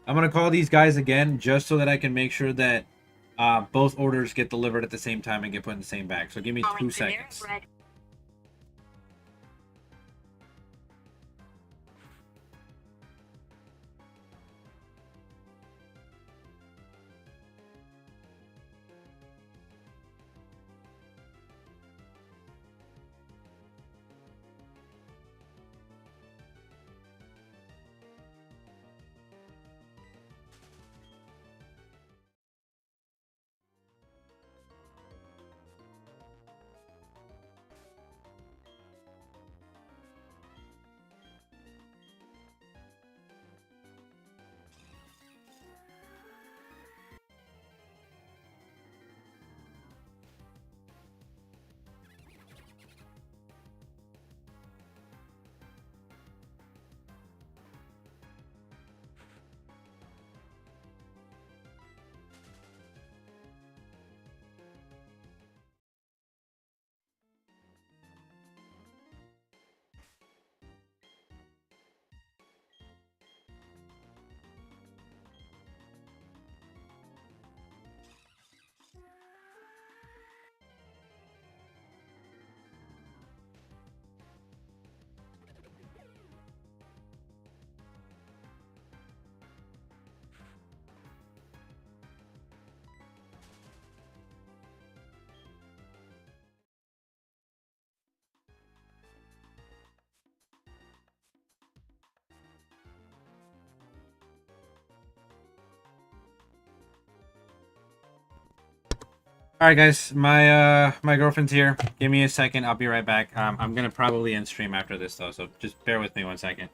I'm gonna call these guys again just so that I can make sure that both orders get delivered at the same time and get put in the same bag. So give me 2 seconds. All right, guys, my girlfriend's here. Give me a second. I'll be right back. I'm gonna probably end stream after this though, so just bear with me 1 second.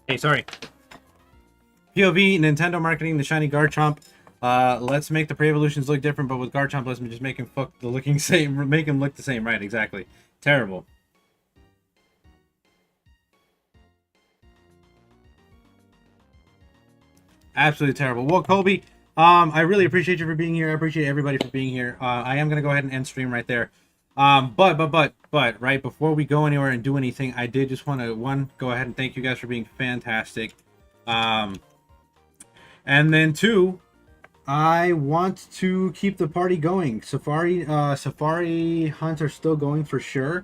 Hey, sorry. POV, Nintendo marketing the shiny Garchomp. Let's make the pre-evolutions look different, but with Garchomp, let's just make him fuck the looking same, make him look the same. Right, exactly. Terrible. Absolutely terrible. Well, Colby, I really appreciate you for being here. I appreciate everybody for being here. I am gonna go ahead and end stream right there. But right before we go anywhere and do anything, I did just want to go ahead and thank you guys for being fantastic. And then 2, I want to keep the party going. Safari hunts are still going for sure.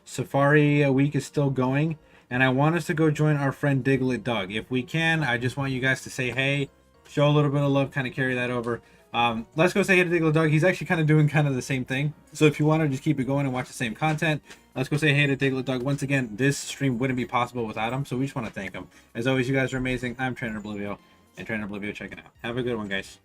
Safari week is still going. and I want us to go join our friend Diglett Doug. If we can, I just want you guys to say hey, show a little bit of love, kind of carry that over. Let's go say hey to Diglett Doug. He's actually kind of doing kind of the same thing. So if you want to just keep it going and watch the same content, let's go say hey to Diglett Doug. Once again, this stream wouldn't be possible without him, so we just want to thank him. As always, you guys are amazing. I'm Trainer Oblivio, and Trainer Oblivio checking out. Have a good one, guys.